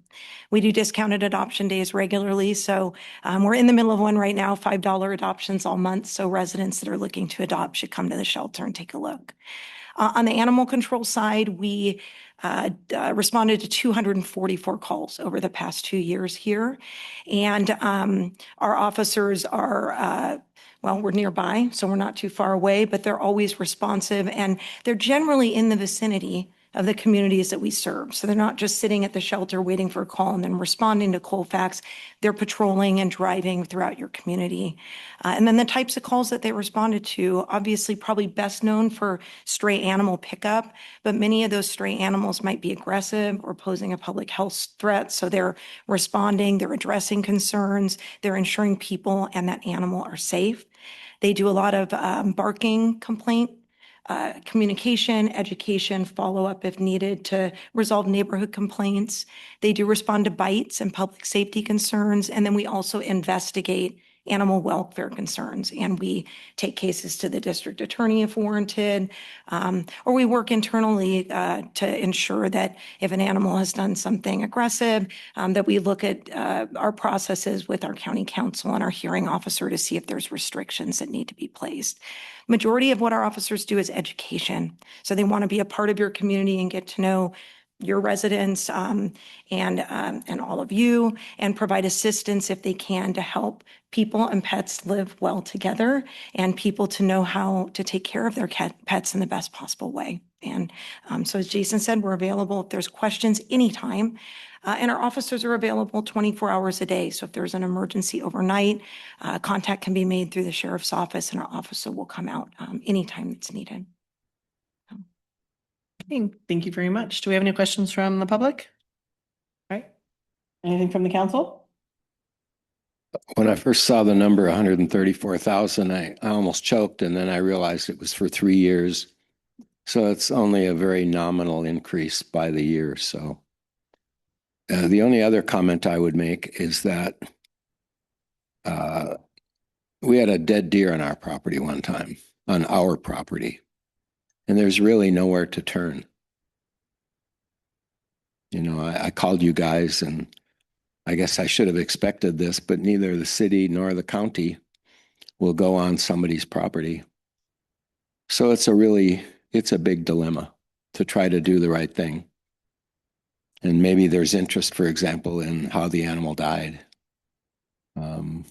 We do discounted adoption days regularly, so we're in the middle of one right now, $5 adoptions all month, so residents that are looking to adopt should come to the shelter and take a look. On the animal control side, we responded to 244 calls over the past 2 years here. And our officers are, we're nearby, so we're not too far away, but they're always responsive and they're generally in the vicinity of the communities that we serve. So they're not just sitting at the shelter waiting for a call and then responding to Colfax. They're patrolling and driving throughout your community. And then the types of calls that they responded to, obviously probably best known for stray animal pickup, but many of those stray animals might be aggressive or posing a public health threat. So they're responding, they're addressing concerns, they're ensuring people and that animal are safe. They do a lot of barking complaint communication, education, follow-up if needed to resolve neighborhood complaints. They do respond to bites and public safety concerns. And then we also investigate animal welfare concerns. And we take cases to the district attorney if warranted, or we work internally to ensure that if an animal has done something aggressive, that we look at our processes with our county council and our hearing officer to see if there's restrictions that need to be placed. Majority of what our officers do is education. So they want to be a part of your community and get to know your residents and all of you, and provide assistance if they can to help people and pets live well together, and people to know how to take care of their pets in the best possible way. And so as Jason said, we're available if there's questions anytime. And our officers are available 24 hours a day. So if there's an emergency overnight, contact can be made through the sheriff's office, and our officer will come out anytime it's needed. Thank you very much. Do we have any questions from the public? All right. Anything from the council? When I first saw the number 134,000, I almost choked, and then I realized it was for 3 years. So it's only a very nominal increase by the year. So the only other comment I would make is that we had a dead deer on our property one time, on our property, and there's really nowhere to turn. You know, I called you guys, and I guess I should have expected this, but neither the city nor the county will go on somebody's property. So it's a big dilemma to try to do the right thing. And maybe there's interest, for example, in how the animal died. I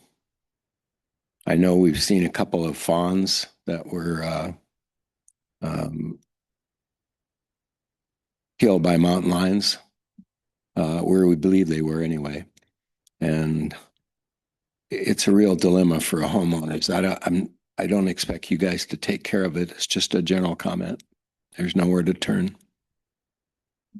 know we've seen a couple of fawns that were killed by mountain lions, where we believe they were anyway. And it's a real dilemma for a homeowner. I don't expect you guys to take care of it. It's just a general comment. There's nowhere to turn.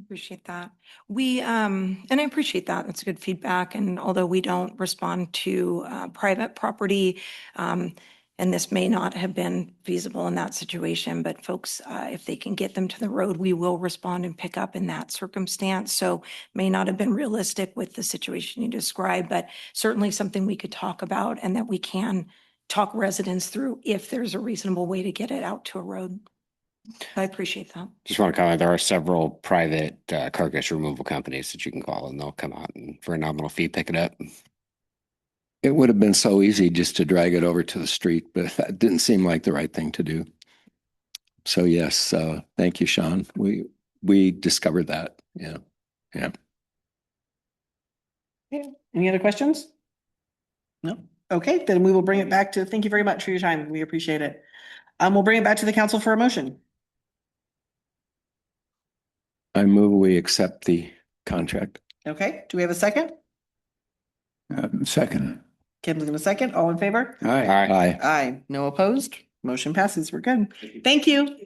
Appreciate that. And I appreciate that. That's good feedback. And although we don't respond to private property, and this may not have been feasible in that situation, but folks, if they can get them to the road, we will respond and pick up in that circumstance. So may not have been realistic with the situation you described, but certainly something we could talk about and that we can talk residents through if there's a reasonable way to get it out to a road. I appreciate that. Just want to comment, there are several private carcass removal companies that you can call, and they'll come out and for a nominal fee, pick it up. It would have been so easy just to drag it over to the street, but that didn't seem like the right thing to do. So yes, thank you, Sean. We discovered that. Yeah. Yeah. Any other questions? No. Okay, then we will bring it back to, thank you very much for your time. We appreciate it. We'll bring it back to the council for a motion. I move we accept the contract. Okay, do we have a second? Second. Kim's gonna second. All in favor? Aye. Aye. Aye. No opposed? Motion passes. We're good. Thank you.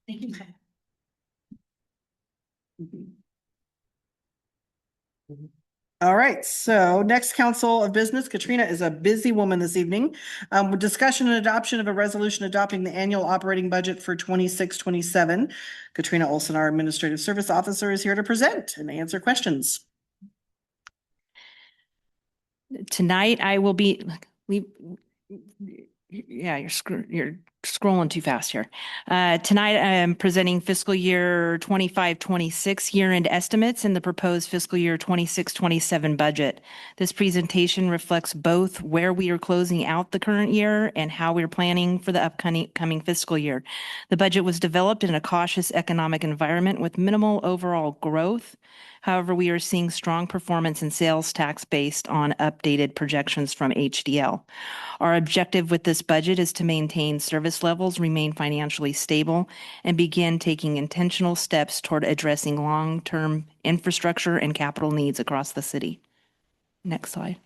Thank you. All right, so next council of business, Katrina is a busy woman this evening. With discussion and adoption of a resolution adopting the annual operating budget for 26-27. Katrina Olson, our Administrative Service Officer, is here to present and answer questions. Tonight, I will be, you're scrolling too fast here. Tonight, I am presenting fiscal year 25-26 year-end estimates and the proposed fiscal year 26-27 budget. This presentation reflects both where we are closing out the current year and how we're planning for the upcoming fiscal year. The budget was developed in a cautious economic environment with minimal overall growth. However, we are seeing strong performance in sales tax based on updated projections from HDL. Our objective with this budget is to maintain service levels, remain financially stable, and begin taking intentional steps toward addressing long-term infrastructure and capital needs across the city. Next slide.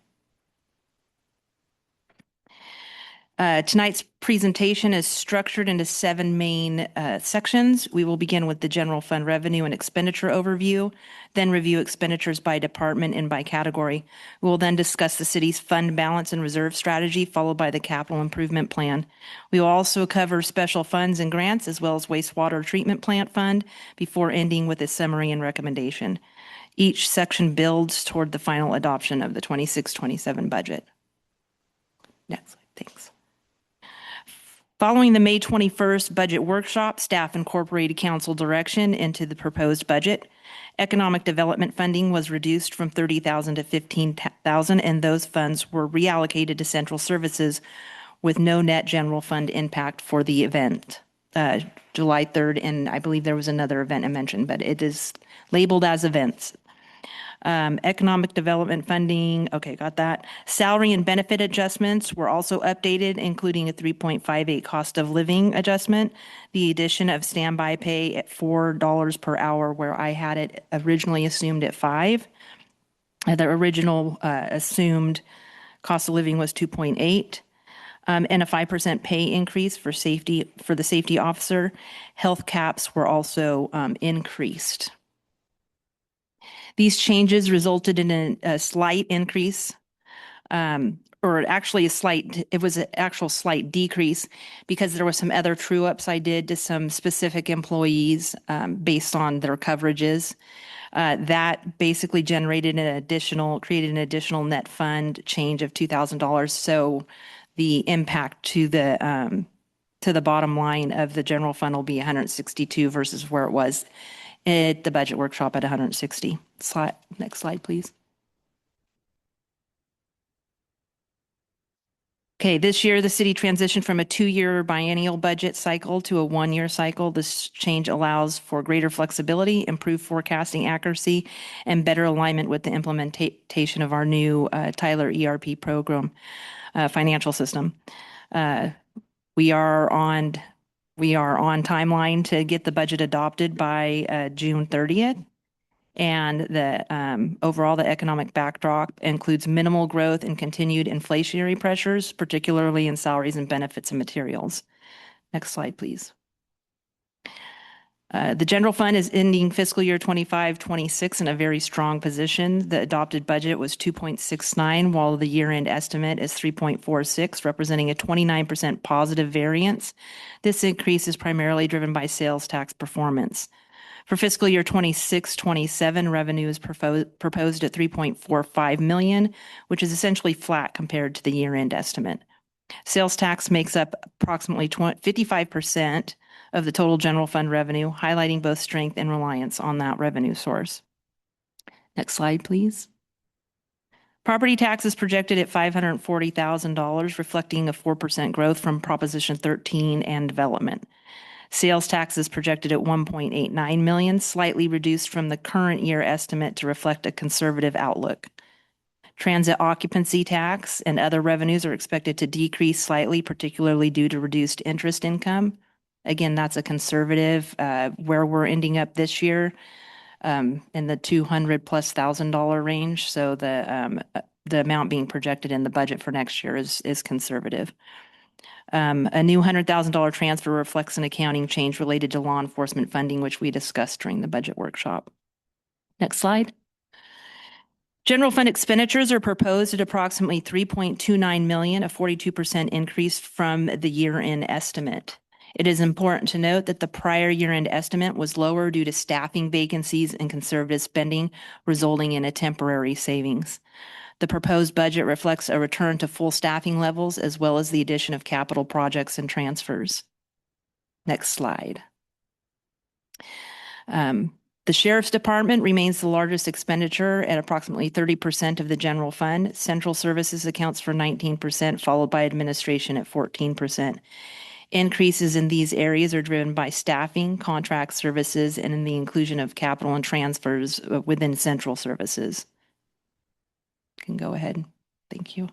Tonight's presentation is structured into 7 main sections. We will begin with the general fund revenue and expenditure overview, then review expenditures by department and by category. We will then discuss the city's fund balance and reserve strategy, followed by the capital improvement plan. We will also cover special funds and grants, as well as wastewater treatment plant fund, before ending with a summary and recommendation. Each section builds toward the final adoption of the 26-27 budget. Next slide, thanks. Following the May 21st budget workshop, staff incorporated council direction into the proposed budget. Economic development funding was reduced from $30,000 to $15,000, and those funds were reallocated to central services with no net general fund impact for the event. July 3rd, and I believe there was another event I mentioned, but it is labeled as events. Economic development funding, okay, got that. Salary and benefit adjustments were also updated, including a 3.58 cost of living adjustment, the addition of standby pay at $4 per hour, where I had it originally assumed at $5. The original assumed cost of living was 2.8. And a 5% pay increase for the safety officer. Health caps were also increased. These changes resulted in a slight increase, or actually it was an actual slight decrease because there was some other true ups I did to some specific employees based on their coverages. That basically created an additional net fund change of $2,000. So the impact to the bottom line of the general fund will be 162 versus where it was at the budget workshop at 160. Next slide, please. Okay, this year the city transitioned from a 2-year biennial budget cycle to a 1-year cycle. This change allows for greater flexibility, improved forecasting accuracy, and better alignment with the implementation of our new Tyler ERP program financial system. We are on timeline to get the budget adopted by June 30th. And overall, the economic backdrop includes minimal growth and continued inflationary pressures, particularly in salaries and benefits and materials. Next slide, please. The general fund is ending fiscal year 25-26 in a very strong position. The adopted budget was 2.69, while the year-end estimate is 3.46, representing a 29% positive variance. This increase is primarily driven by sales tax performance. For fiscal year 26-27, revenue is proposed at $3.45 million, which is essentially flat compared to the year-end estimate. Sales tax makes up approximately 55% of the total general fund revenue, highlighting both strength and reliance on that revenue source. Next slide, please. Property tax is projected at $540,000, reflecting a 4% growth from Proposition 13 and development. Sales tax is projected at $1.89 million, slightly reduced from the current year estimate to reflect a conservative outlook. Transit occupancy tax and other revenues are expected to decrease slightly, particularly due to reduced interest income. Again, that's a conservative, where we're ending up this year in the $200,000+ range. So the amount being projected in the budget for next year is conservative. A new $100,000 transfer reflects an accounting change related to law enforcement funding, which we discussed during the budget workshop. Next slide. General fund expenditures are proposed at approximately $3.29 million, a 42% increase from the year-end estimate. It is important to note that the prior year-end estimate was lower due to staffing vacancies and conservative spending, resulting in a temporary savings. The proposed budget reflects a return to full staffing levels, as well as the addition of capital projects and transfers. Next slide. The Sheriff's Department remains the largest expenditure at approximately 30% of the general fund. Central Services accounts for 19%, followed by administration at 14%. Increases in these areas are driven by staffing, contract services, and in the inclusion of capital and transfers within Central Services. Can go ahead. Thank you.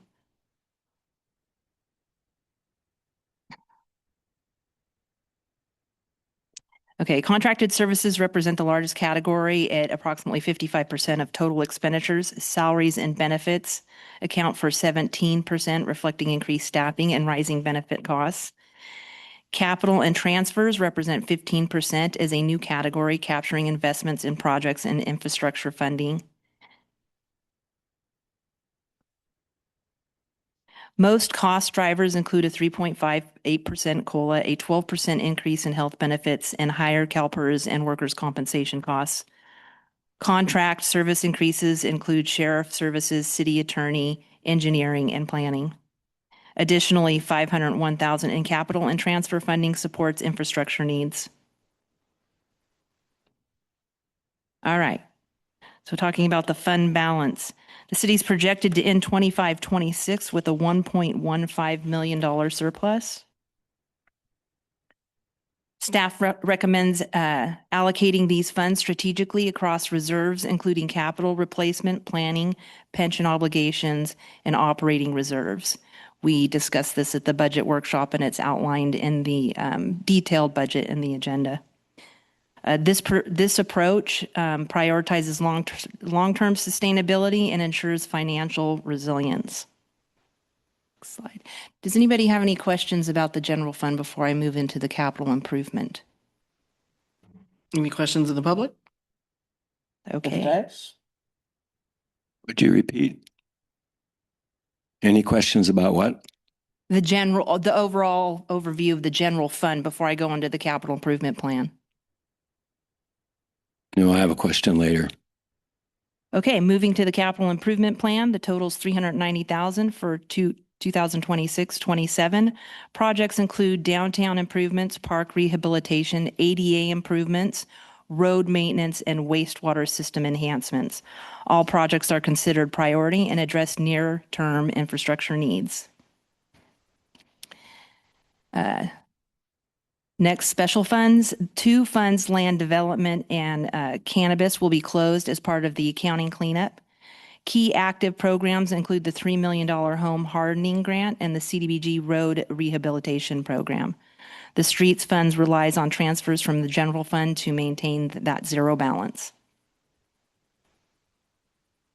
Okay, contracted services represent the largest category at approximately 55% of total expenditures. Salaries and benefits account for 17%, reflecting increased staffing and rising benefit costs. Capital and transfers represent 15% as a new category, capturing investments in projects and infrastructure funding. Most cost drivers include a 3.58% COLA, a 12% increase in health benefits, and higher CalPERS and workers' compensation costs. Contract service increases include sheriff services, city attorney, engineering, and planning. Additionally, $501,000 in capital and transfer funding supports infrastructure needs. All right. So talking about the fund balance, the city's projected to end 25-26 with a $1.15 million surplus. Staff recommends allocating these funds strategically across reserves, including capital replacement, planning, pension obligations, and operating reserves. We discussed this at the budget workshop, and it's outlined in the detailed budget in the agenda. This approach prioritizes long-term sustainability and ensures financial resilience. Next slide. Does anybody have any questions about the general fund before I move into the capital improvement? Any questions in the public? Okay. Would you repeat? Any questions about what? The overall overview of the general fund before I go into the capital improvement plan. No, I have a question later. Okay, moving to the capital improvement plan, the total's $390,000 for 2026-27. Projects include downtown improvements, park rehabilitation, ADA improvements, road maintenance, and wastewater system enhancements. All projects are considered priority and address near-term infrastructure needs. Next, special funds. 2 funds, land development and cannabis, will be closed as part of the accounting cleanup. Key active programs include the $3 million home hardening grant and the CDBG road rehabilitation program. The streets funds relies on transfers from the general fund to maintain that zero balance.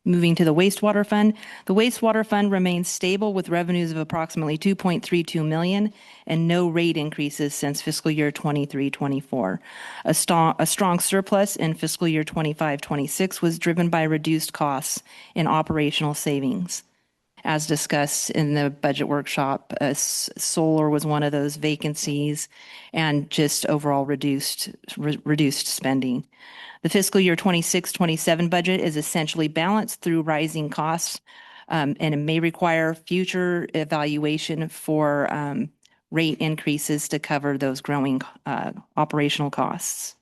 Moving to the wastewater fund. The wastewater fund remains stable with revenues of approximately $2.32 million and no rate increases since fiscal year 23-24. A strong surplus in fiscal year 25-26 was driven by reduced costs in operational savings. As discussed in the budget workshop, solar was one of those vacancies and just overall reduced spending. The fiscal year 26-27 budget is essentially balanced through rising costs, and it may require future evaluation for rate increases to cover those growing operational costs.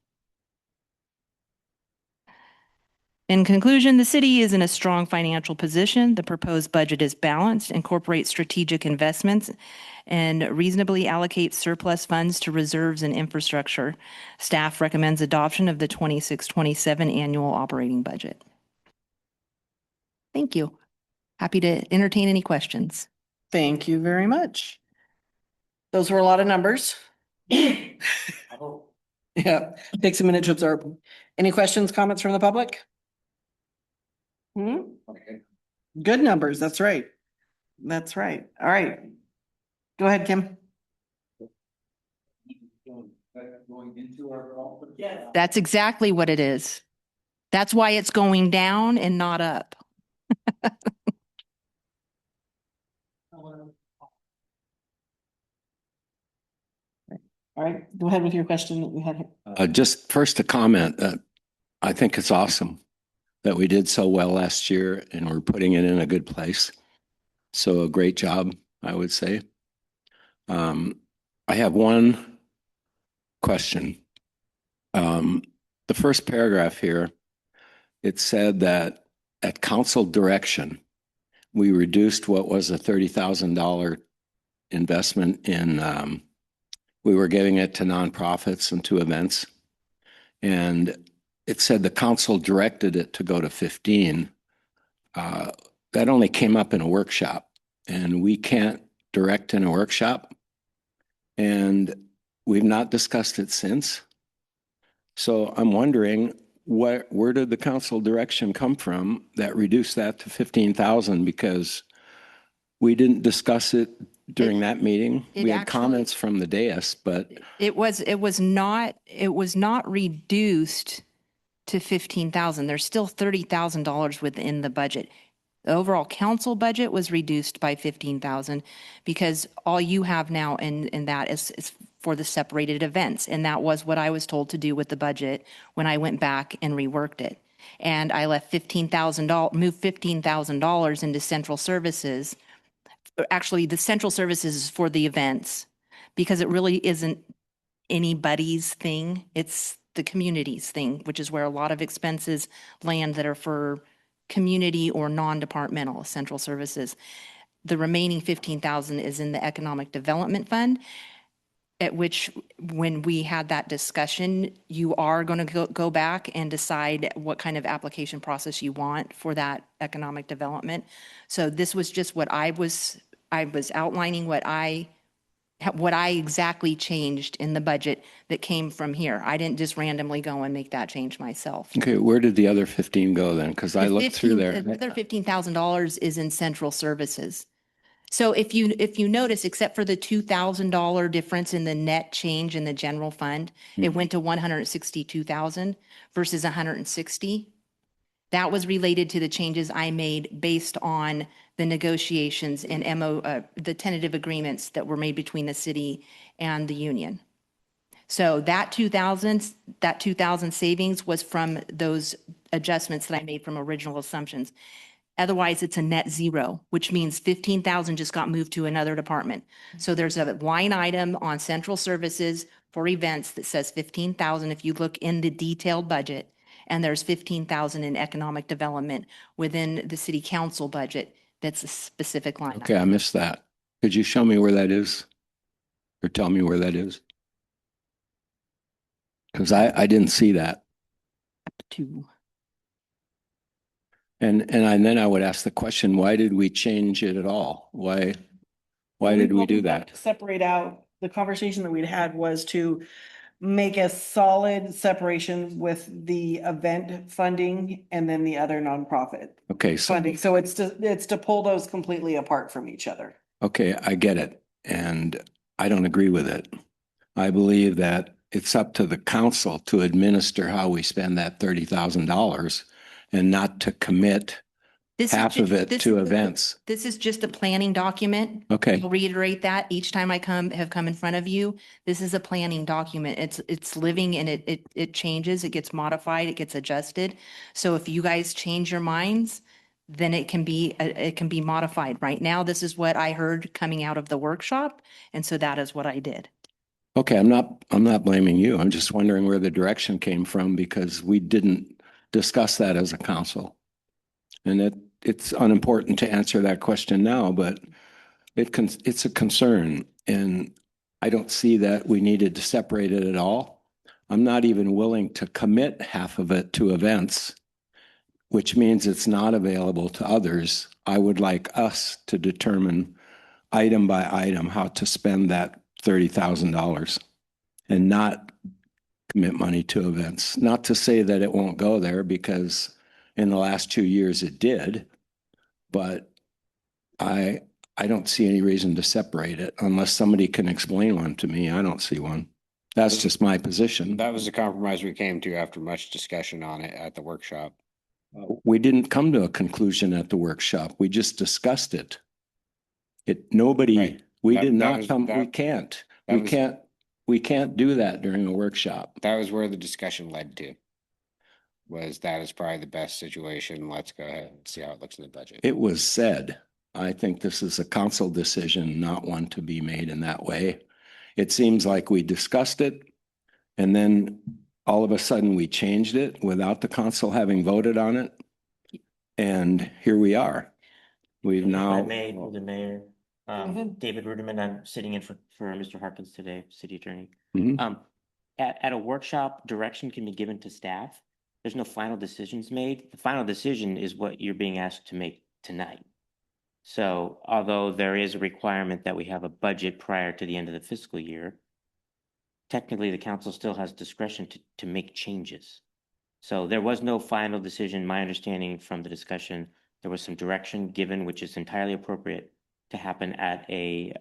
In conclusion, the city is in a strong financial position. The proposed budget is balanced, incorporates strategic investments, and reasonably allocates surplus funds to reserves and infrastructure. Staff recommends adoption of the 26-27 annual operating budget. Thank you. Happy to entertain any questions. Thank you very much. Those were a lot of numbers. Yeah, takes a minute to absorb. Any questions, comments from the public? Good numbers, that's right. That's right. All right. Go ahead, Kim. That's exactly what it is. That's why it's going down and not up. All right, go ahead with your question that we had. Just first a comment that I think it's awesome that we did so well last year and we're putting it in a good place. So a great job, I would say. I have one question. The first paragraph here, it said that at council direction, we reduced what was a $30,000 investment in, we were giving it to nonprofits and to events. And it said the council directed it to go to 15. That only came up in a workshop, and we can't direct in a workshop. And we've not discussed it since. So I'm wondering where did the council direction come from that reduced that to 15,000? Because we didn't discuss it during that meeting. it We had actually- comments from the dais, but It was not reduced to 15,000. There's still $30,000 within the budget. The overall council budget was reduced by 15,000 because all you have now in that is for the separated events. And that was what I was told to do with the budget when I went back and reworked it. And I left moved $15,000 into central services. Actually, the central services is for the events because it really isn't anybody's thing. It's the community's thing, which is where a lot of expenses land that are for community or non-departmental central services. The remaining 15,000 is in the Economic Development Fund, at which, when we had that discussion, you are going to go back and decide what kind of application process you want for that economic development. So this was just what I was outlining what I exactly changed in the budget that came from here. I didn't just randomly go and make that change myself. okay, where did the other 15 go then? Because I looked through there. The other $15,000 is in central services. So if you notice, except for the $2,000 difference in the net change in the general fund, it went to 162,000 versus 160. That was related to the changes I made based on the negotiations and the tentative agreements that were made between the city and the union. So that 2,000 savings was from those adjustments that I made from original assumptions. Otherwise, it's a net zero, which means 15,000 just got moved to another department. So there's a line item on central services for events that says 15,000 if you look in the detailed budget, and there's 15,000 in economic development within the city council budget. That's a specific line. Okay, I missed that. Could you show me where that is? Or tell me where that is? Because I didn't see that. And then I would ask the question, why did we change it at all? Why did we do that? Separate out, the conversation that we'd had was to make a solid separation with the event funding and then the other nonprofit Okay, so, funding. So it's to pull those completely apart from each other. okay, I get it. And I don't agree with it. I believe that it's up to the council to administer how we spend that $30,000 and not to commit half of it to events. This is just a planning document. Okay. I'll reiterate that each time I have come in front of you. This is a planning document. It's living and it changes, it gets modified, it gets adjusted. So if you guys change your minds, then it can be modified. Right now, this is what I heard coming out of the workshop, and so that is what I did. Okay, I'm not blaming you. I'm just wondering where the direction came from because we didn't discuss that as a council. And it's unimportant to answer that question now, but it's a concern. And I don't see that we needed to separate it at all. I'm not even willing to commit half of it to events, which means it's not available to others. I would like us to determine item by item how to spend that $30,000 and not commit money to events. Not to say that it won't go there because in the last 2 years it did, but I don't see any reason to separate it unless somebody can explain one to me. I don't see one. That's just my position. That was the compromise we came to after much discussion on it at the workshop. We didn't come to a conclusion at the workshop. We just discussed it. Nobody, Right. we That- did that not was- come, that- we can't. that We was- can't, we can't do that during a workshop. That was where the discussion led to. Was that is probably the best situation. Let's go ahead and see how it looks in the budget. It was said. I think this is a council decision, not one to be made in that way. It seems like we discussed it and then all of a sudden we changed it without the council having voted on it. And here we are. We've If I now, may, through the mayor, ahead. David Ruderman, I'm sitting in for Mr. Harkins today, city attorney. Mhm. At a workshop, direction can be given to staff. There's no final decisions made. The final decision is what you're being asked to make tonight. So although there is a requirement that we have a budget prior to the end of the fiscal year, technically the council still has discretion to make changes. So there was no final decision. My understanding from the discussion, there was some direction given, which is entirely appropriate to happen at a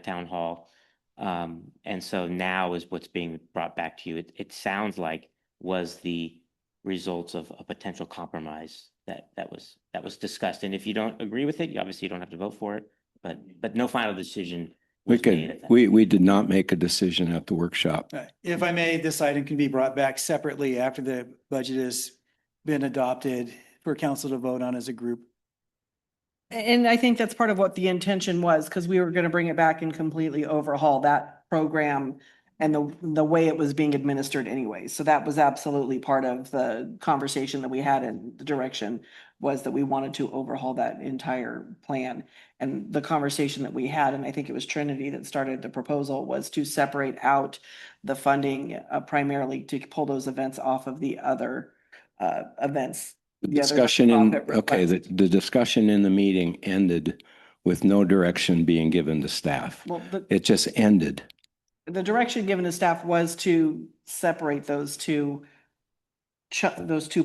town hall. And so now is what's being brought back to you. It sounds like was the results of a potential compromise that was discussed. And if you don't agree with it, you obviously don't have to vote for it, but no final decision was made at that. We did not make a decision at the workshop. If I may, this item can be brought back separately after the budget has been adopted for council to vote on as a group. And I think that's part of what the intention was, because we were going to bring it back and completely overhaul that program and the way it was being administered anyway. So that was absolutely part of the conversation that we had, and the direction was that we wanted to overhaul that entire plan. And the conversation that we had, and I think it was Trinity that started the proposal, was to separate out the funding primarily to pull those events off of the other events. The other discussion in, nonprofit okay, requests. the discussion in the meeting ended with no direction being given to staff. Well, It just ended. the direction given to staff was to separate those two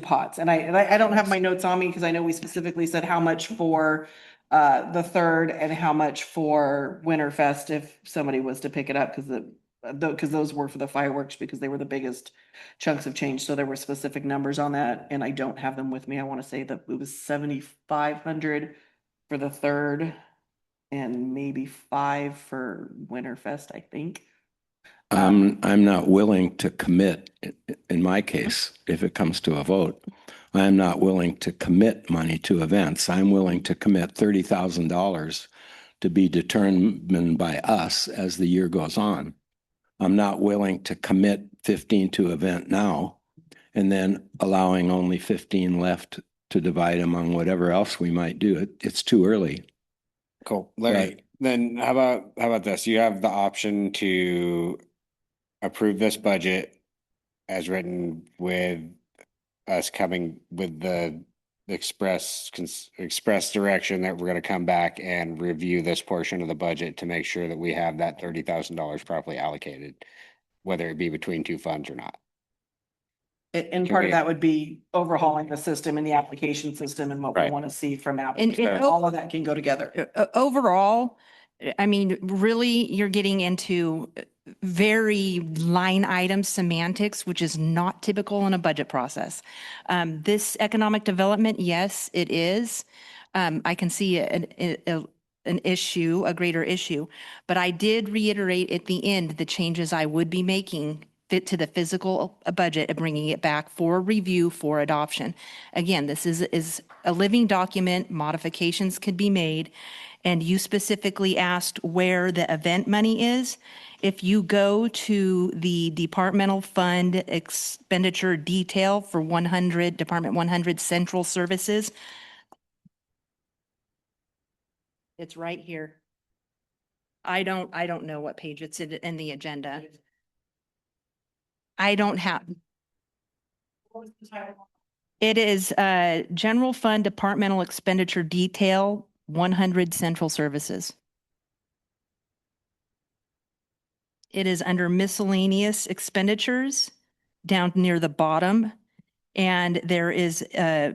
pots. And I don't have my notes on me because I know we specifically said how much for the third and how much for Winterfest if somebody was to pick it up, because those were for the fireworks, because they were the biggest chunks of change. So there were specific numbers on that, and I don't have them with me. I want to say that it was 7,500 for the third and maybe 5 for Winterfest, I think. I'm not willing to commit, in my case, if it comes to a vote, I'm not willing to commit money to events. I'm willing to commit $30,000 to be determined by us as the year goes on. I'm not willing to commit 15 to event now and then allowing only 15 left to divide among whatever else we might do. It's too early. Cool. Larry, then how about this? You have the option to approve this budget as written with us coming with the express direction that we're going to come back and review this portion of the budget to make sure that we have that $30,000 properly allocated, whether it be between two funds or not. And part of that would be overhauling the system and the application system and what we Right. want to see from And applicants. All of that can go together. Overall, I mean, really, you're getting into very line item semantics, which is not typical in a budget process. This economic development, yes, it is. I can see an issue, a greater issue, but I did reiterate at the end the changes I would be making fit to the physical budget and bringing it back for review for adoption. Again, this is a living document. Modifications could be made. And you specifically asked where the event money is. If you go to the departmental fund expenditure detail for 100, Department 100 Central Services, it's right here. I don't know what page it's in the agenda. I don't have. It is General Fund Departmental Expenditure Detail 100 Central Services. It is under miscellaneous expenditures down near the bottom. And there's a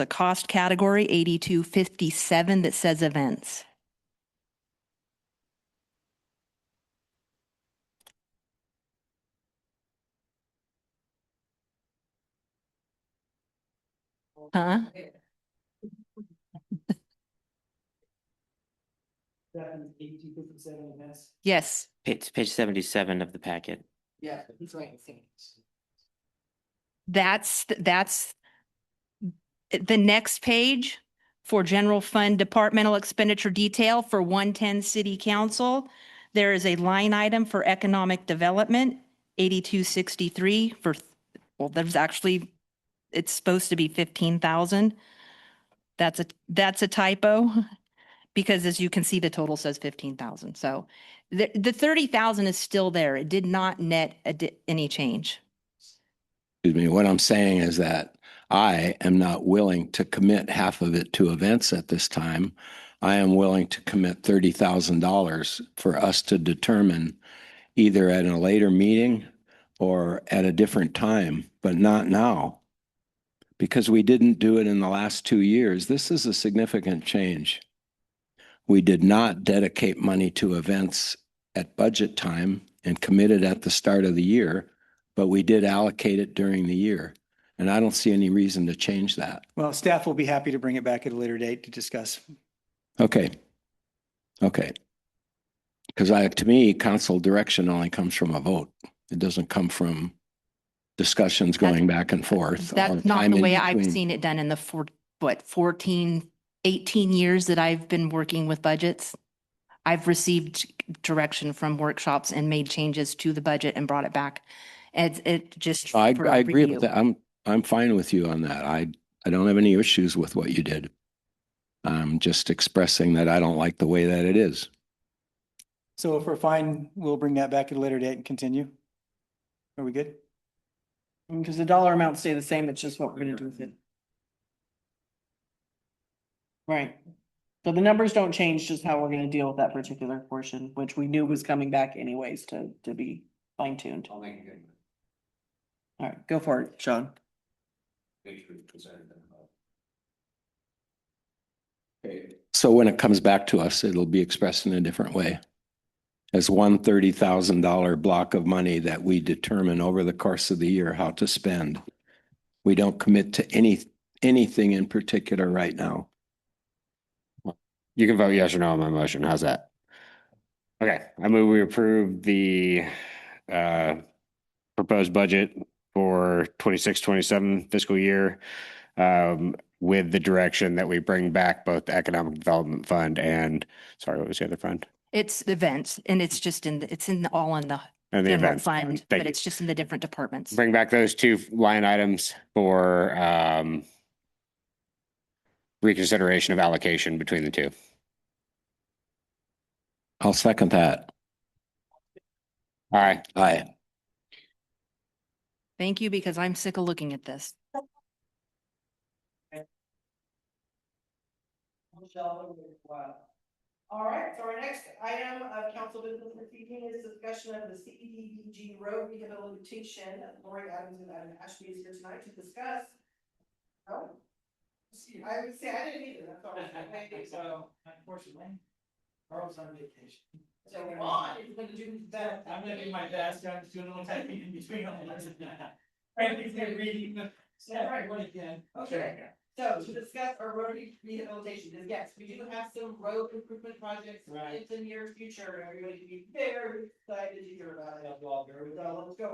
cost category 8257 that says events. Huh? Yes. It's page 77 of the packet. Yeah, he's right. That's the next page for general fund departmental expenditure detail for 110 city council. There is a line item for economic development, 8263 for, well, there's actually, it's supposed to be 15,000. That's a typo because as you can see, the total says 15,000. So the 30,000 is still there. It did not net any change. Excuse me, what I'm saying is that I am not willing to commit half of it to events at this time. I am willing to commit $30,000 for us to determine either at a later meeting or at a different time, but not now. Because we didn't do it in the last 2 years. This is a significant change. We did not dedicate money to events at budget time and commit it at the start of the year, but we did allocate it during the year. And I don't see any reason to change that. Well, staff will be happy to bring it back at a later date to discuss. Okay. Okay. Because to me, council direction only comes from a vote. It doesn't come from discussions going back and forth. That's or not time the in way I've between. seen it done in the 14, 18 years that I've been working with budgets. I've received direction from workshops and made changes to the budget and brought it back. It just. I for agree review. with that. I'm fine with you on that. I don't have any issues with what you did. I'm just expressing that I don't like the way that it is. So if we're fine, we'll bring that back at a later date and continue. Are we good? Because the dollar amounts stay the same, it's just what we're gonna do with it. Right. So the numbers don't change, just how we're gonna deal with that particular portion, which we knew was coming back anyways to be fine tuned. All right, go for it, Sean. So when it comes back to us, it'll be expressed in a different way. As one $30,000 block of money that we determine over the course of the year how to spend. We don't commit to anything in particular right now. You can vote yes or no on my motion. How's that? Okay, I move we approve the proposed budget for 26-27 fiscal year with the direction that we bring back both the Economic Development Fund and, sorry, what was the other fund? It's events and it's just all in the And the general event. fund, Thank but you. it's just in the different departments. Bring back those two line items for reconsideration of allocation between the two. I'll second that. All right. Aye. Thank you, because I'm sick of looking at this. All right, so our next item of council business this evening is discussion of the CDBG road rehabilitation. Lori Adams and Adam Ashby is here tonight to discuss. Oh, I would say I didn't either. That's all right. So unfortunately, Carl's on vacation. So Ron is gonna do that. I'm gonna do my best. I'm just doing a little typing in between all this. Frantically reading. Right. What again? Okay, so to discuss our road rehabilitation is yes, we do have some road improvement projects Right. in the near future, and everybody can be very excited to hear about it. Let's go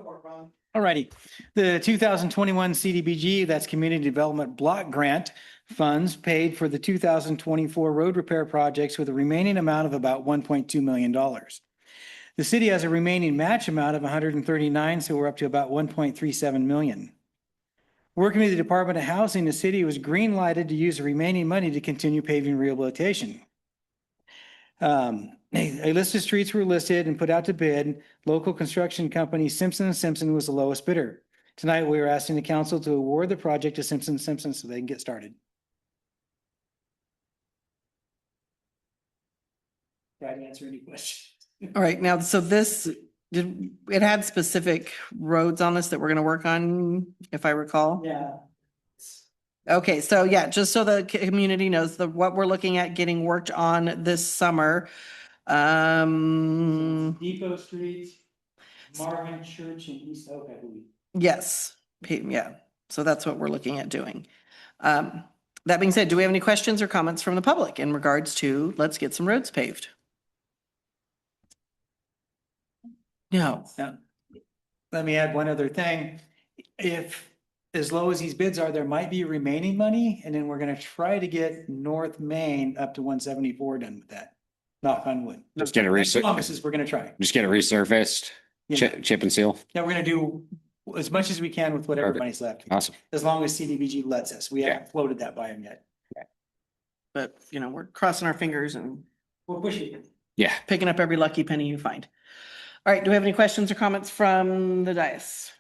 for it, Ron. Alrighty, the 2021 CDBG, that's Community Development Block Grant funds paid for the 2024 road repair projects with a remaining amount of about $1.2 million. The city has a remaining match amount of 139, so we're up to about 1.37 million. Working with the Department of Housing, the city was green lighted to use the remaining money to continue paving rehabilitation. A list of streets were listed and put out to bid. Local construction company Simpson & Simpson was the lowest bidder. Tonight, we are asking the council to award the project to Simpson & Simpson so they can get started. Try to answer any questions. All right, now, so this, it had specific roads on this that we're gonna work on, if I recall? Yeah. Okay, so yeah, just so the community knows what we're looking at getting worked on this summer. Depot Street, Marvin Church and East Oak, I believe. Yes, yeah, so that's what we're looking at doing. That being said, do we have any questions or comments from the public in regards to let's get some roads paved? No. Now, let me add one other thing. If, as low as these bids are, there might be remaining money, and then we're gonna try to get North Main up to 174 done with that. Knock on wood. Just get it Promises, we're gonna try. Just get it resurfaced, Yeah. chip and seal. Yeah, we're gonna do as much as we can with whatever Perfect. money's left, Awesome. as long as CDBG lets us. We haven't floated that by them yet. But, you know, we're crossing our fingers and We're pushing. Yeah. picking up every lucky penny you find. All right, do we have any questions or comments from the dais?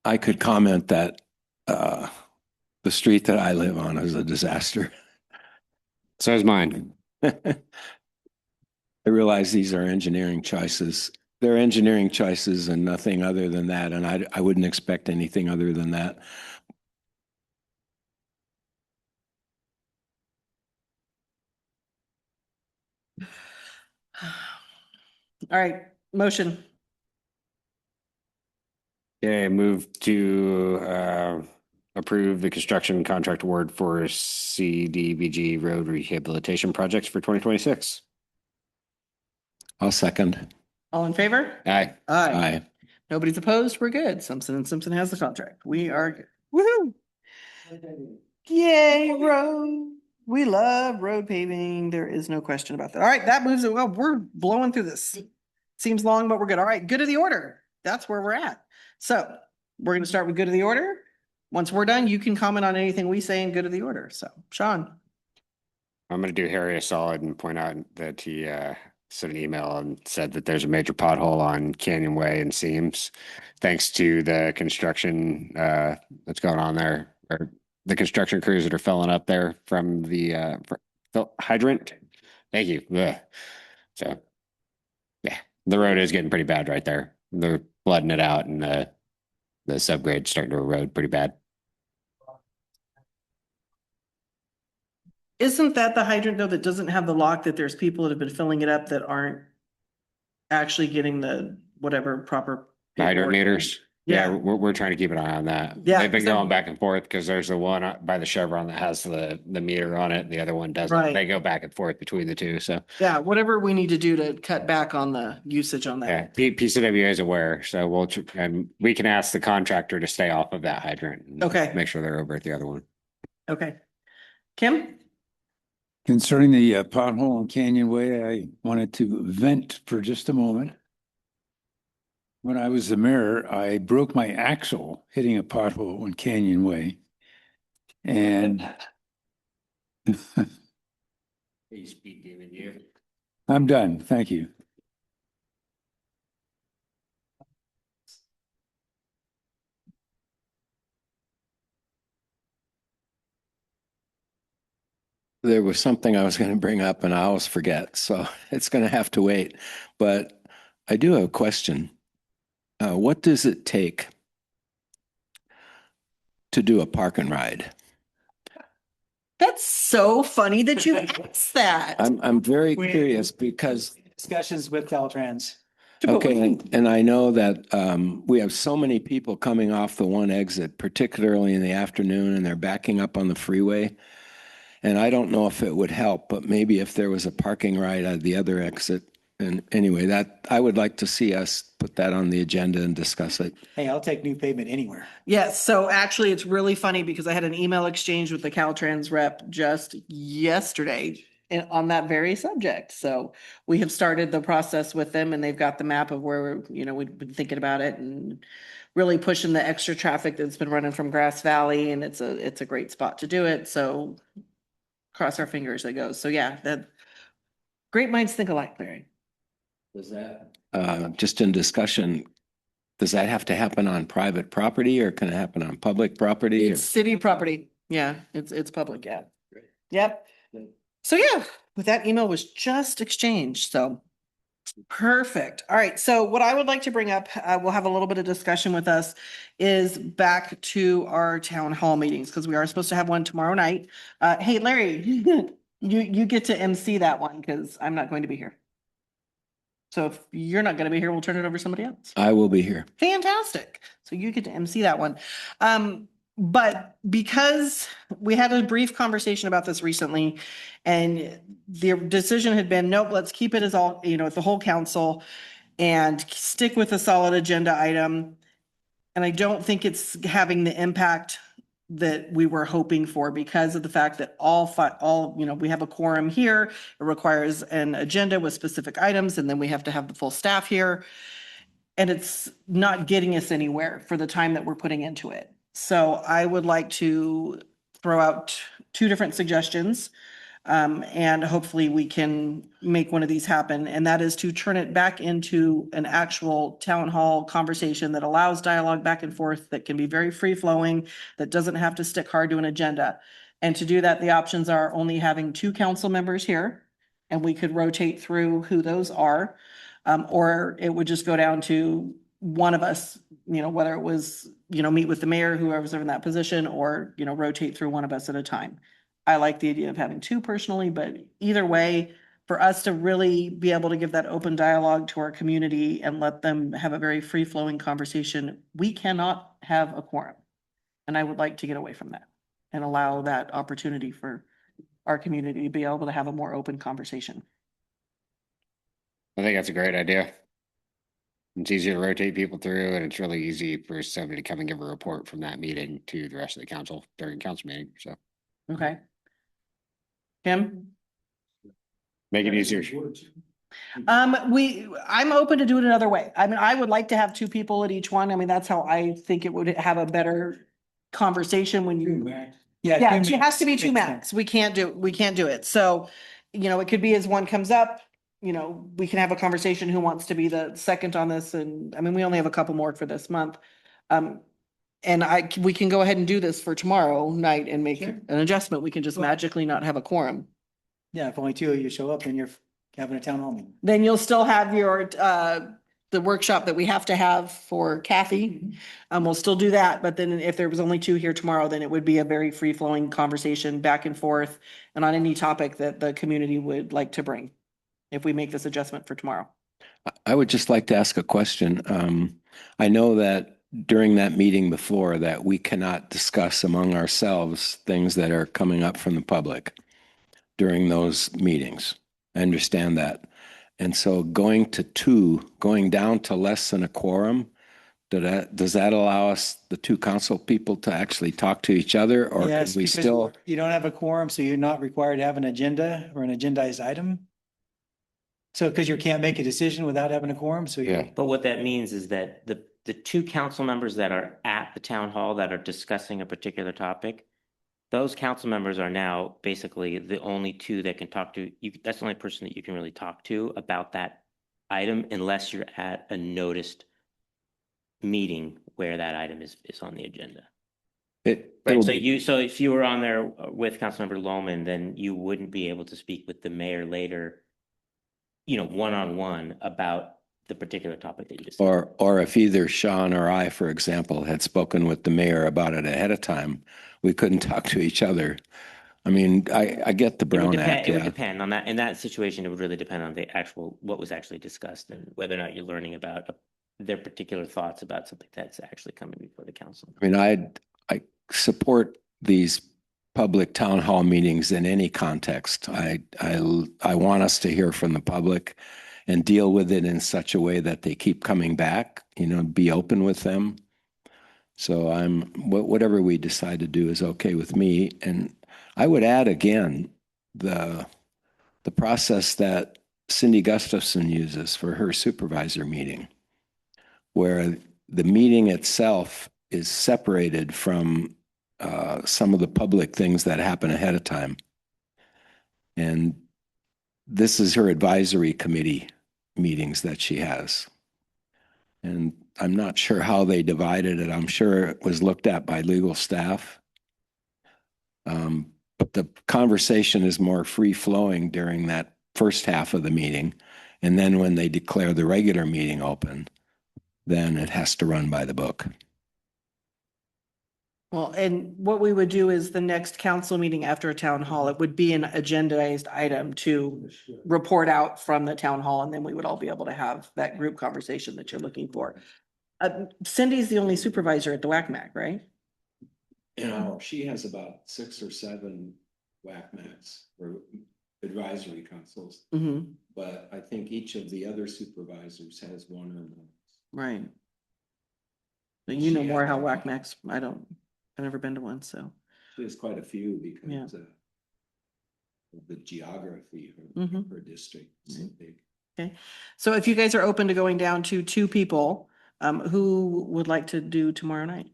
I could comment that the street that I live on is a disaster. So is mine. I realize these are engineering choices. They're engineering choices and nothing other than that, and I wouldn't expect anything other than that. All right, motion. Okay, move to approve the construction contract award for CDBG road rehabilitation projects for 2026. I'll second. All in favor? Aye. Aye. Nobody's opposed. We're good. Simpson and Simpson has the contract. We are good. Woohoo! Yay, road. We love road paving. There is no question about that. All right, that moves it. Well, we're blowing through this. Seems long, but we're good. All right, good of the order. That's where we're at. So we're going to start with good of the order. Once we're done, you can comment on anything we say in good of the order. So, Sean. I'm going to do Harry a solid and point out that he sent an email and said that there's a major pothole on Canyon Way and Seams, thanks to the construction that's going on there, or the construction crews that are filling up there from the hydrant. Thank you. Ugh. So, yeah, the road is getting pretty bad right there. They're flooding it out, and the subgrade's starting to erode pretty bad. Isn't that the hydrant though that doesn't have the lock, that there's people that have been filling it up that aren't actually getting the whatever proper Hydrant paperwork? meters. Yeah, Yeah. we're trying to keep an eye on that. Yeah, They've been 'cause I'm- going back and forth because there's the one by the Chevron that has the meter on it, and the other one doesn't. Right. They go back and forth between the two. So Yeah, whatever we need to do to cut back on the usage on yeah, that. PCWA is aware. So and we can ask the contractor to stay off of that hydrant. And Okay. make sure they're over at the other one. Okay. Kim? Concerning the pothole on Canyon Way, I wanted to vent for just a moment. When I was the mayor, I broke my axle hitting a pothole on Canyon Way. And I'm done. Thank you. There was something I was going to bring up and I always forget, so it's going to have to wait. But I do have a question. What does it take to do a park and ride? That's so funny that you asked that. I'm very curious because Discussions with Caltrans. okay, and I know that we have so many people coming off the one exit, particularly in the afternoon, and they're backing up on the freeway. And I don't know if it would help, but maybe if there was a parking ride at the other exit. And anyway, that I would like to see us put that on the agenda and discuss it. Hey, I'll take new pavement anywhere. Yes, so actually it's really funny because I had an email exchange with the Caltrans rep just yesterday on that very subject. So we have started the process with them and they've got the map of where, we've been thinking about it and really pushing the extra traffic that's been running from Grass Valley, and it's a great spot to do it. So cross our fingers it goes. So yeah, that great minds think alike, Larry. Does that, just in discussion, does that have to happen on private property or can it happen on public property? It's city property. Yeah, it's public, yeah. Yep. So yeah, with that email was just exchanged, so perfect. All right, so what I would like to bring up, we'll have a little bit of discussion with us, is back to our town hall meetings, because we are supposed to have one tomorrow night. Hey, Larry, you get to MC that one because I'm not going to be here. So if you're not going to be here, we'll turn it over to somebody else. I will be here. Fantastic. So you get to MC that one. But because we had a brief conversation about this recently and the decision had been, nope, let's keep it as all, the whole council and stick with a solid agenda item. And I don't think it's having the impact that we were hoping for because of the fact that we have a quorum here. It requires an agenda with specific items, and then we have to have the full staff here. And it's not getting us anywhere for the time that we're putting into it. So I would like to throw out two different suggestions. And hopefully we can make one of these happen. And that is to turn it back into an actual town hall conversation that allows dialogue back and forth, that can be very free flowing, that doesn't have to stick hard to an agenda. And to do that, the options are only having two council members here and we could rotate through who those are. Or it would just go down to one of us, whether it was, meet with the mayor, whoever's in that position, or, rotate through one of us at a time. I like the idea of having two personally, but either way, for us to really be able to give that open dialogue to our community and let them have a very free-flowing conversation, we cannot have a quorum. And I would like to get away from that and allow that opportunity for our community to be able to have a more open conversation. I think that's a great idea. It's easier to rotate people through, and it's really easy for somebody to come and give a report from that meeting to the rest of the council during council meeting, so. Okay. Kim? Make it easier. I'm open to do it another way. I mean, I would like to have two people at each one. I mean, that's how I think it would have a better conversation when you. Yeah, it has to be two max. We can't do it. So, it could be as one comes up, we can have a conversation who wants to be the second on this. And I mean, we only have a couple more for this month. And we can go ahead and do this for tomorrow night and make an adjustment. We can just magically not have a quorum. Yeah, if only two of you show up, then you're having a town hall meeting. Then you'll still have your, the workshop that we have to have for Kathy. We'll still do that, but then if there was only two here tomorrow, then it would be a very free-flowing conversation back and forth and on any topic that the community would like to bring, if we make this adjustment for tomorrow. I would just like to ask a question. I know that during that meeting before that we cannot discuss among ourselves things that are coming up from the public during those meetings. I understand that. And so going down to less than a quorum, does that allow us, the two council people, to actually talk to each other, or Yes, can we because still? You don't have a quorum, so you're not required to have an agenda or an agendized item. So, because you can't make a decision without having a quorum, so Yeah. But what that means is that the two council members that are at the town hall that are discussing a particular topic, those council members are now basically the only two that can talk to you. That's the only person that you can really talk to about that item, unless you're at a noticed meeting where that item is on the agenda. Right, so if you were on there with Councilmember Lohman, then you wouldn't be able to speak with the mayor later, one-on-one about the particular topic that you discussed. Or if either Sean or I, for example, had spoken with the mayor about it ahead of time, we couldn't talk to each other. I mean, I get the Brown Act. It would depend on that. In that situation, it would really depend on what was actually discussed and whether or not you're learning about their particular thoughts about something that's actually coming before the council. I mean, I support these public town hall meetings in any context. I want us to hear from the public and deal with it in such a way that they keep coming back, be open with them. So whatever we decide to do is okay with me. And I would add again, the process that Cindy Gustafson uses for her supervisor meeting, where the meeting itself is separated from some of the public things that happen ahead of time. And this is her advisory committee meetings that she has. And I'm not sure how they divided it. I'm sure it was looked at by legal staff. But the conversation is more free flowing during that first half of the meeting. And then when they declare the regular meeting open, then it has to run by the book. Well, and what we would do is the next council meeting after a town hall, it would be an agendized item to report out from the town hall, and then we would all be able to have that group conversation that you're looking for. Cindy's the only supervisor at the WACMAC, right? She has about 6 or 7 WACMACs or advisory councils, but I think each of the other supervisors has one or more. Right. So you know more how WACMACs, I've never been to one, so. She has quite a few because of the geography of her district is so big. Okay, so if you guys are open to going down to 2 people, who would like to do tomorrow night?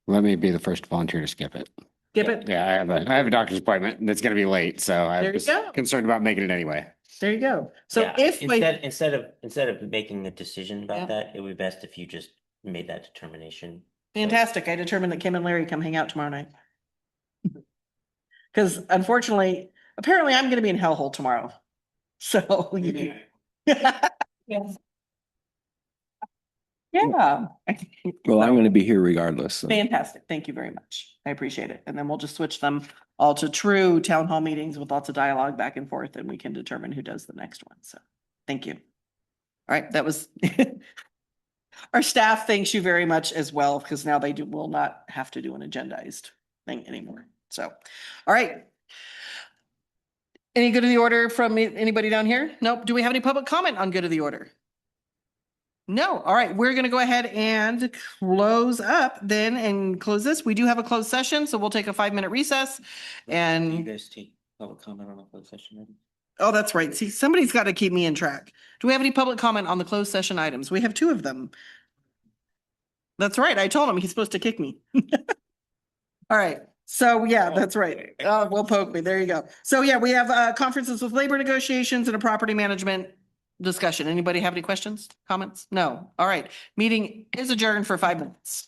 Let me be the first volunteer to skip it. Skip it? Yeah, I have a doctor's appointment and it's gonna be late, so There I'm you go. concerned about making it anyway. There you go. So Yeah, if instead of making a decision about that, it would be best if you just made that determination. fantastic, I determined that Kim and Larry come hang out tomorrow night. Because unfortunately, apparently I'm gonna be in hellhole tomorrow. So. Yeah. Well, I'm going to be here regardless. so. Fantastic. Thank you very much. I appreciate it. And then we'll just switch them all to true town hall meetings with lots of dialogue back and forth, and we can determine who does the next one. So, thank you. All right, that was our staff thanks you very much as well, because now they will not have to do an agendized thing anymore. So, all right. Any good of the order from anybody down here? Nope. Do we have any public comment on good of the order? No. All right. We're going to go ahead and close up then and close this. We do have a closed session, so we'll take a 5-minute recess. And guys take public comment on the closed session? oh, that's right. See, somebody's got to keep me in track. Do we have any public comment on the closed session items? We have 2 of them. That's right. I told him he's supposed to kick me. All right. So yeah, that's right. Will poke me. There you go. So yeah, we have conferences with labor negotiations and a property management discussion. Anybody have any questions, comments? No. All right. Meeting is adjourned for 5 minutes.